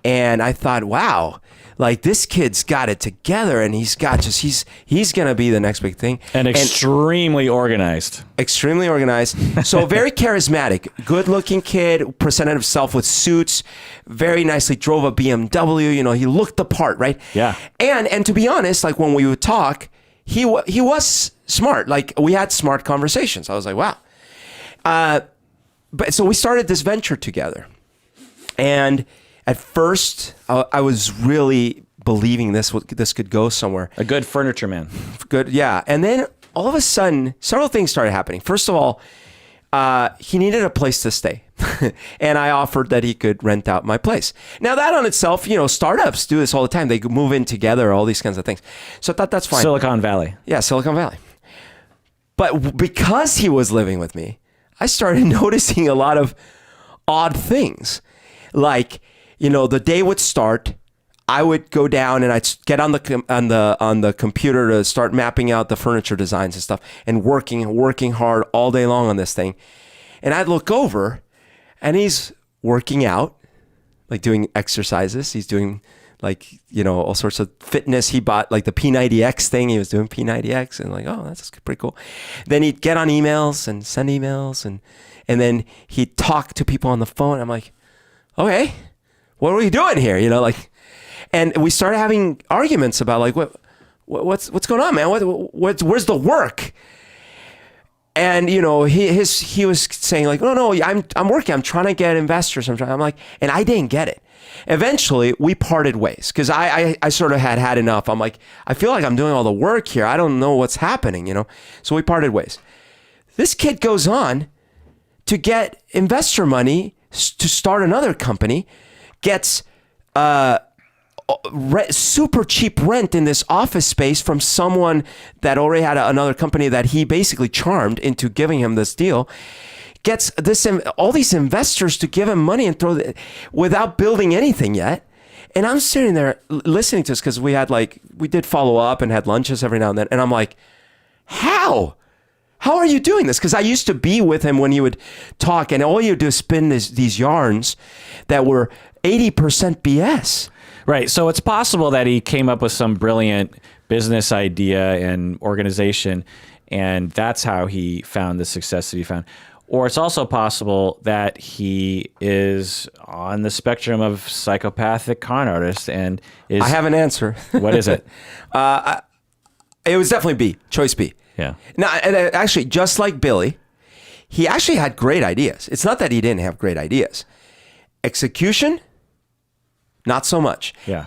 And I thought, wow, like this kid's got it together, and he's going to be the next big thing. And extremely organized. Extremely organized. So very charismatic, good looking kid, presented himself with suits, very nicely drove a BMW, he looked the part, right? Yeah. And to be honest, like when we would talk, he was smart. Like we had smart conversations. I was like, wow. But so we started this venture together. And at first, I was really believing this could go somewhere. A good furniture man. Good, yeah. And then all of a sudden, several things started happening. First of all, he needed a place to stay. And I offered that he could rent out my place. Now that on itself, startups do this all the time. They move in together, all these kinds of things. So I thought that's fine. Silicon Valley. Yeah, Silicon Valley. But because he was living with me, I started noticing a lot of odd things. Like, the day would start, I would go down and I'd get on the computer to start mapping out the furniture designs and stuff, and working hard all day long on this thing. And I'd look over, and he's working out, like doing exercises. He's doing all sorts of fitness. He bought like the P90X thing. He was doing P90X, and like, oh, that's pretty cool. Then he'd get on emails and send emails, and then he'd talk to people on the phone. I'm like, okay, what are we doing here? And we started having arguments about like, what's going on, man? Where's the work? And he was saying like, no, I'm working. I'm trying to get investors. I'm like, and I didn't get it. Eventually, we parted ways because I sort of had enough. I'm like, I feel like I'm doing all the work here. I don't know what's happening, So we parted ways. This kid goes on to get investor money to start another company, gets super cheap rent in this office space from someone that already had another company that he basically charmed into giving him this deal. Gets all these investors to give him money and without building anything yet. And I'm sitting there listening to this because we did follow up and had lunches every now and then. And I'm like, how are you doing this? Because I used to be with him when he would talk, and all you do is spin these yarns that were 80% BS. Right. So it's possible that he came up with some brilliant business idea and organization, and that's how he found the success that he found. Or it's also possible that he is on the spectrum of psychopathic con artist and is... I have an answer. What is it? It was definitely B. Choice B. Yeah. Now, and actually, just like Billy, he actually had great ideas. It's not that he didn't have great ideas. Execution, not so much. Yeah.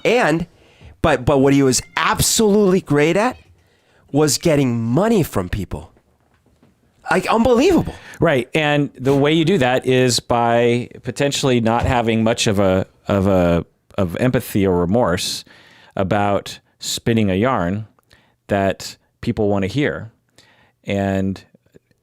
But what he was absolutely great at was getting money from people. Like, unbelievable. Right. And the way you do that is by potentially not having much of empathy or remorse about spinning a yarn that people want to hear, and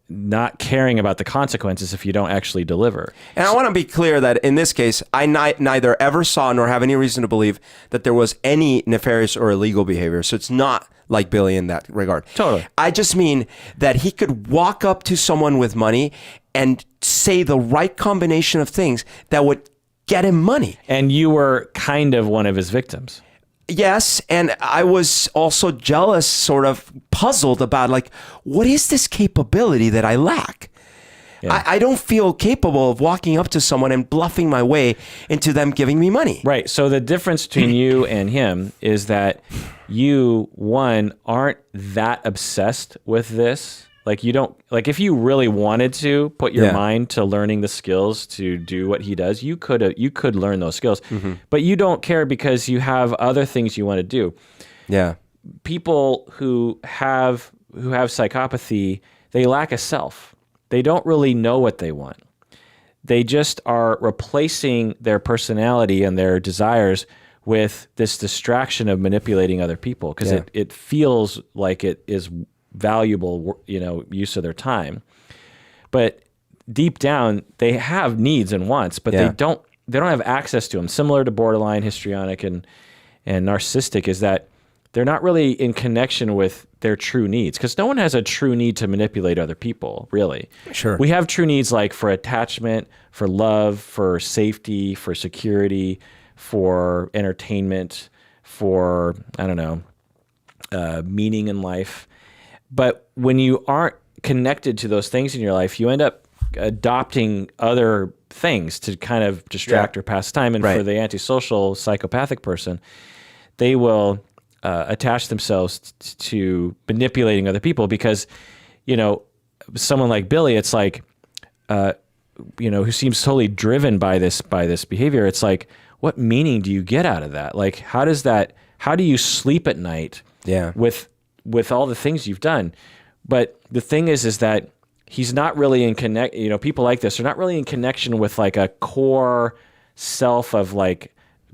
not caring about the consequences if you don't actually deliver. And I want to be clear that in this case, I neither ever saw nor have any reason to believe that there was any nefarious or illegal behavior. So it's not like Billy in that regard. Totally. I just mean that he could walk up to someone with money and say the right combination of things that would get him money. And you were kind of one of his victims. Yes, and I was also jealous, sort of puzzled about, like, what is this capability that I lack? Yeah. I don't feel capable of walking up to someone and bluffing my way into them giving me money. Right. So the difference between you and him is that you, one, aren't that obsessed with this. Like, you don't, like, if you really wanted to put your mind to learning the skills to do what he does, you could learn those skills, but you don't care because you have other things you want to do. Yeah. People who have psychopathy, they lack a self. They don't really know what they want. They just are replacing their personality and their desires with this distraction of manipulating other people, because it feels like it is valuable, use of their time. But deep down, they have needs and wants, but they don't have access to them. Similar to borderline, histrionic, and narcissistic, is that they're not really in connection with their true needs, because no one has a true need to manipulate other people, really. Sure. We have true needs like for attachment, for love, for safety, for security, for entertainment, for, I don't know, meaning in life. But when you aren't connected to those things in your life, you end up adopting other things to kind of distract or pass time. And for the antisocial psychopathic person, they will attach themselves to manipulating other people, because, someone like Billy, it's like, who seems totally driven by this behavior. It's like, what meaning do you get out of that? Like, how do you sleep at night with all the things you've done? But the thing is that he's not really in people like this are not really in connection with like a core self of like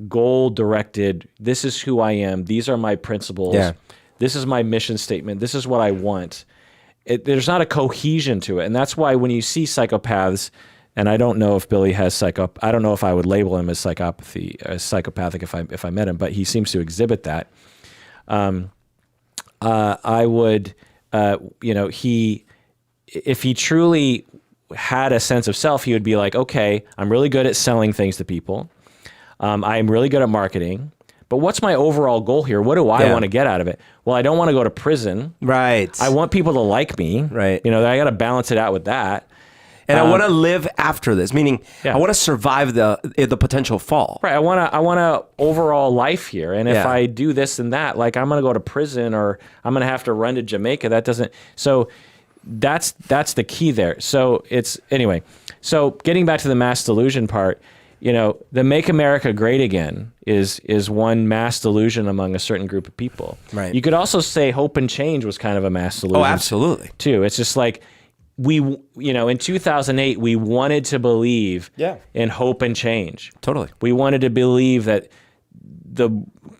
goal directed, this is who I am, these are my principles, this is my mission statement, this is what I want. There's not a cohesion to it. And that's why when you see psychopaths, and I don't know if Billy has I don't know if I would label him as psychopathic if I met him, but he seems to exhibit that. I would, if he truly had a sense of self, he would be like, okay, I'm really good at selling things to people. I'm really good at marketing, but what's my overall goal here? What do I want to get out of it? Well, I don't want to go to prison. Right. I want people to like me. Right. I got to balance it out with that. And I want to live after this, meaning I want to survive the potential fall. Right. I want to overall life here. And if I do this and that, like I'm going to go to prison or I'm going to have to run to Jamaica. That doesn't. So that's the key there. So anyway. So getting back to the mass delusion part, the Make America Great Again is one mass delusion among a certain group of people. Right. You could also say hope and change was kind of a mass delusion. Oh, absolutely. Too. It's just like in 2008, we wanted to believe in hope and change. Totally. We wanted to believe that the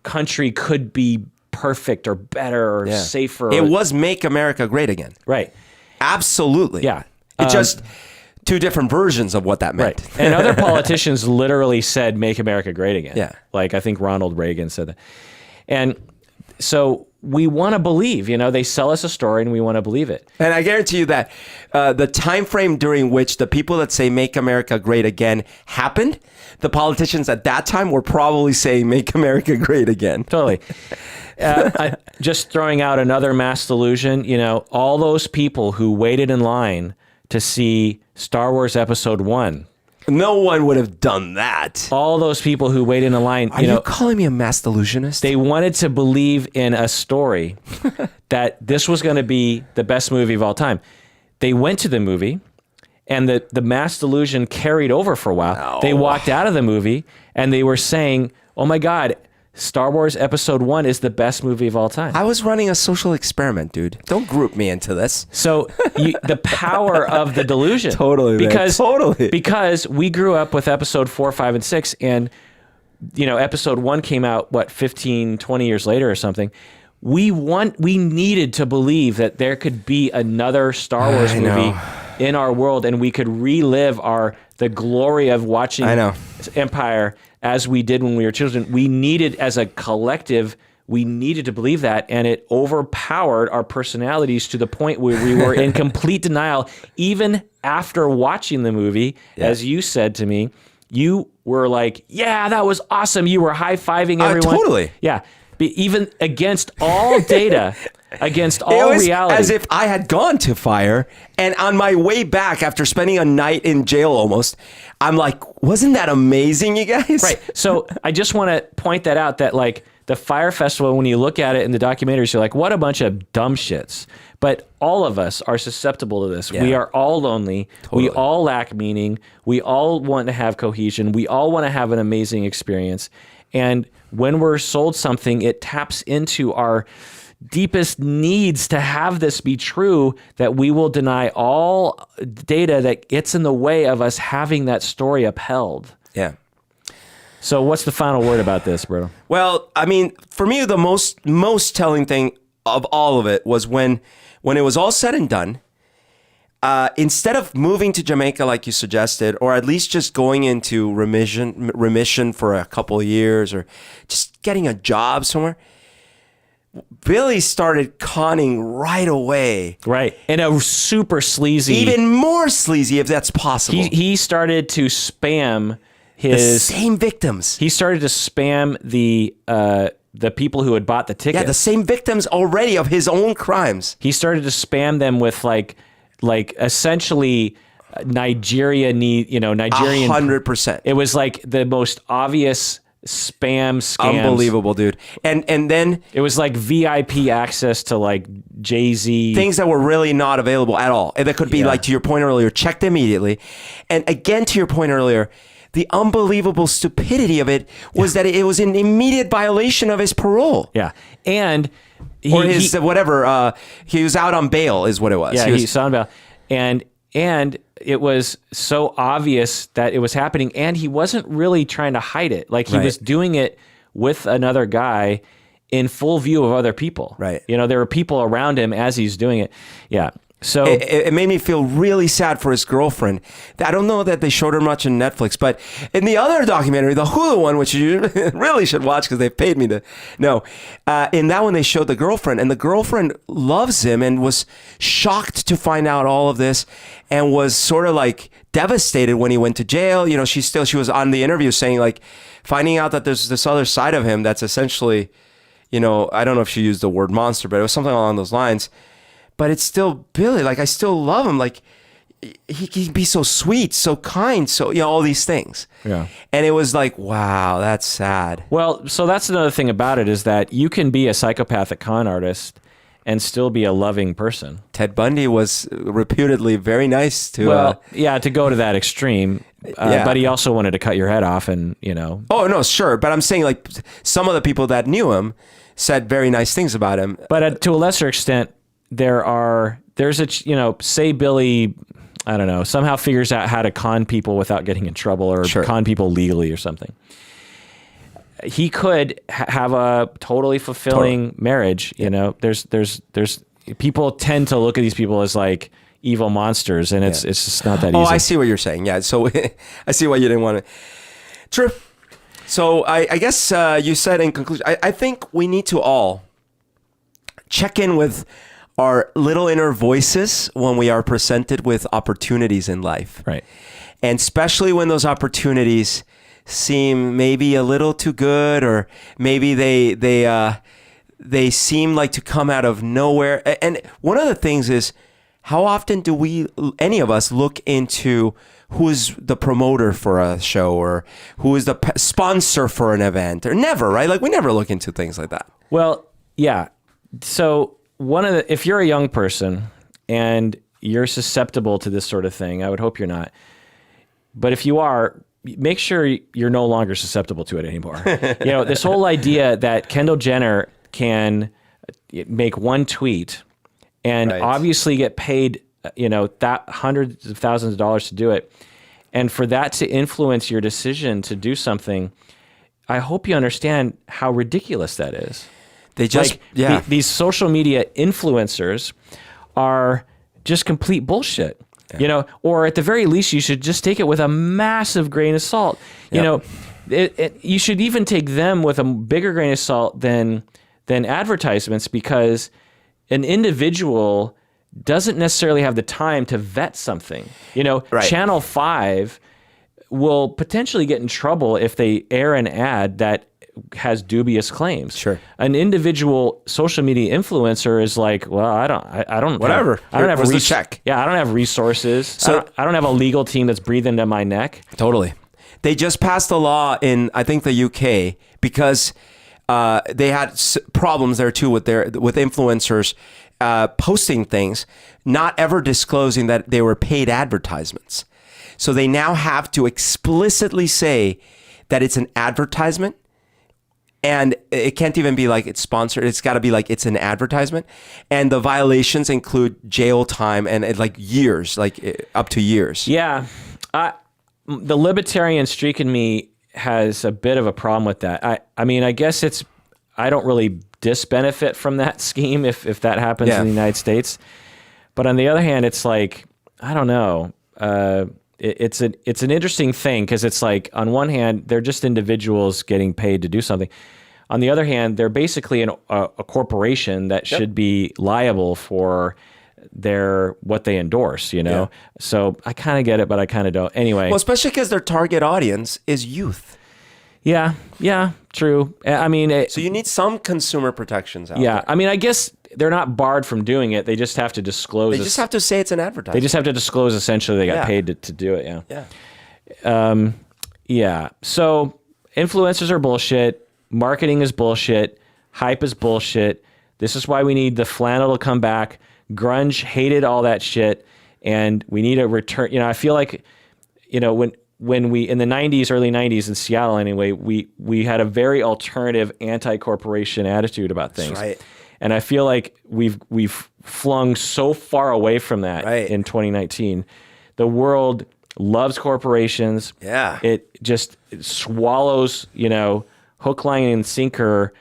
country could be perfect or better or safer. It was Make America Great Again. Right. Absolutely. Yeah. It's just two different versions of what that meant. Right. And other politicians literally said, make America great again. Yeah. Like I think Ronald Reagan said that. And so we want to believe, they sell us a story and we want to believe it. And I guarantee you that the time frame during which the people that say Make America Great Again happened, the politicians at that time were probably saying Make America Great Again. Totally. Just throwing out another mass delusion, all those people who waited in line to see Star Wars Episode 1. No one would have done that. All those people who waited in line, Are you calling me a mass delusionist? They wanted to believe in a story that this was going to be the best movie of all time. They went to the movie and the mass delusion carried over for a while. No. They walked out of the movie and they were saying, oh my God, Star Wars Episode 1 is the best movie of all time. I was running a social experiment, dude. Don't group me into this. So the power of the delusion. Totally, because, man. Totally. Because we grew up with Episode 4, 5, and 6, and Episode 1 came out, 15, 20 years later or something. We needed to believe that there could be another Star Wars movie in our world, and we could relive the glory of watching Empire as we did when we were children. We needed, as a collective, we needed to believe that, and it overpowered our personalities to the point where we were in complete denial. Even after watching the movie, as you said to me, you were like, yeah, that was awesome. You were high-fiving everyone. Totally. Yeah. Even against all data, against all reality. As if I had gone to Fyre, and on my way back after spending a night in jail almost, I'm like, wasn't that amazing, you guys? Right. So I just want to point that out, that the Fyre Festival, when you look at it in the documentaries, you're like, what a bunch of dumb shits. But all of us are susceptible to this. Yeah. We are all lonely. Totally. We all lack meaning. We all want to have cohesion. We all want to have an amazing experience. And when we're sold something, it taps into our deepest needs to have this be true, that we will deny all data that gets in the way of us having that story upheld. Yeah. So what's the final word about this, bro? Well, I mean, for me, the most telling thing of all of it was when it was all said and done, instead of moving to Jamaica like you suggested, or at least just going into remission for a couple of years, or just getting a job somewhere, Billy started conning right away. Right. In a super sleazy... Even more sleazy, if that's possible. He started to spam the same victims. He started to spam the people who had bought the ticket. Yeah, the same victims already of his own crimes. He started to spam them with like essentially Nigerian. 100%. It was like the most obvious spam scams. Unbelievable, dude. And then it was like VIP access to like Jay-Z. Things that were really not available at all. And that could be like, to your point earlier, checked immediately. And again, to your point earlier, the unbelievable stupidity of it was that it was an immediate violation of his parole. Yeah. And he was out on bail is what it was. Yeah, he was on bail. And it was so obvious that it was happening, and he wasn't really trying to hide it. Like, he was doing it with another guy in full view of other people. Right. There were people around him as he's doing it. Yeah. So it made me feel really sad for his girlfriend. I don't know that they showed her much on Netflix, but in the other documentary, the Hulu one, which you really should watch because they paid me to know, in that one they showed the girlfriend, and the girlfriend loves him and was shocked to find out all of this, and was sort of like devastated when he went to jail. She was on the interview saying, like, finding out that there's this other side of him that's essentially, I don't know if she used the word monster, but it was something along those lines. But it's still Billy. Like, I still love him. Like, he can be so sweet, so kind, so, all these things. Yeah. And it was like, wow, that's sad. Well, so that's another thing about it, is that you can be a psychopathic con artist and still be a loving person. Ted Bundy was reputedly very nice to... to go to that extreme. But he also wanted to cut your head off and, Oh, no, sure. But I'm saying, like, some of the people that knew him said very nice things about him. But to a lesser extent, say Billy, I don't know, somehow figures out how to con people without getting in trouble, or con people legally or something. he could have a totally fulfilling marriage. You know, there's people tend to look at these people as like evil monsters, and it's just not that easy. Oh, I see what you're saying. Yeah. So I see why you didn't want to. True. So I guess you said in conclusion, I think we need to all check in with our little inner voices when we are presented with opportunities in life. Right. And especially when those opportunities seem maybe a little too good, or maybe they seem like to come out of nowhere. And one of the things is, how often do any of us look into who's the promoter for a show, or who is the sponsor for an event? Or never, right? Like, we never look into things like that. Well, yeah. So if you're a young person and you're susceptible to this sort of thing, I would hope you're not. But if you are, make sure you're no longer susceptible to it anymore. You know, this whole idea that Kendall Jenner can make one tweet and obviously get paid, you know, that hundreds of thousands of dollars to do it, and for that to influence your decision to do something, I hope you understand how ridiculous that is. They just, these social media influencers are just complete bullshit. You know, or at the very least, you should just take it with a massive grain of salt. You know, you should even take them with a bigger grain of salt than advertisements, because an individual doesn't necessarily have the time to vet something. You know, Channel 5 will potentially get in trouble if they air an ad that has dubious claims. Sure. An individual social media influencer is like, well, I don't whatever. I don't have the check. Yeah, I don't have resources. So I don't have a legal team that's breathing down my neck. Totally. They just passed a law in, I think, the UK, because they had problems there too with influencers posting things, not ever disclosing that they were paid advertisements. So they now have to explicitly say that it's an advertisement. And it can't even be like it's sponsored. It's got to be like it's an advertisement. And the violations include jail time and like years, like up to years. Yeah. The libertarian streak in me has a bit of a problem with that. I mean, I guess I don't really disbenefit from that scheme if that happens in the United States. But on the other hand, it's like, I don't know. It's an interesting thing, because it's like, on one hand, they're just individuals getting paid to do something. On the other hand, they're basically a corporation that should be liable for what they endorse, you know? Yeah. So I kind of get it, but I kind of don't. Anyway. Well, especially because their target audience is youth. Yeah, true. I mean... so you need some consumer protections out there. I mean, I guess they're not barred from doing it. They just have to disclose... They just have to say it's an advertisement. They just have to disclose, essentially, they got paid to do it, Yeah. So influencers are bullshit. Marketing is bullshit. Hype is bullshit. This is why we need the flannel to come back. Grunge hated all that shit, and we need a return. You know, I feel like, you know, when we, in the 90s, early 90s in Seattle anyway, we had a very alternative anti-corporation attitude about things. That's right. And I feel like we've flung so far away from that in 2019. The world loves corporations. Yeah. It swallows, you know, hook, line, and sinker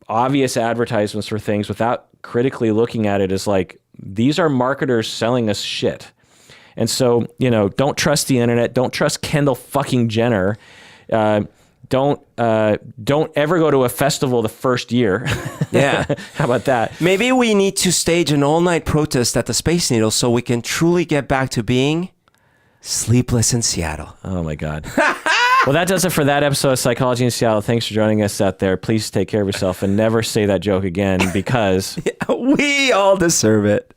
obvious advertisements for things without critically looking at it as like, these are marketers selling us shit. And so, you know, don't trust the internet. Don't trust Kendall fucking Jenner. Don't ever go to a festival the first year. Yeah. How about that? Maybe we need to stage an all-night protest at the Space Needle so we can truly get back to being sleepless in Seattle. Oh, my God. Well, that does it for that episode of Psychology in Seattle. Thanks for joining us out there. Please take care of yourself and never say that joke again, because... we all deserve it.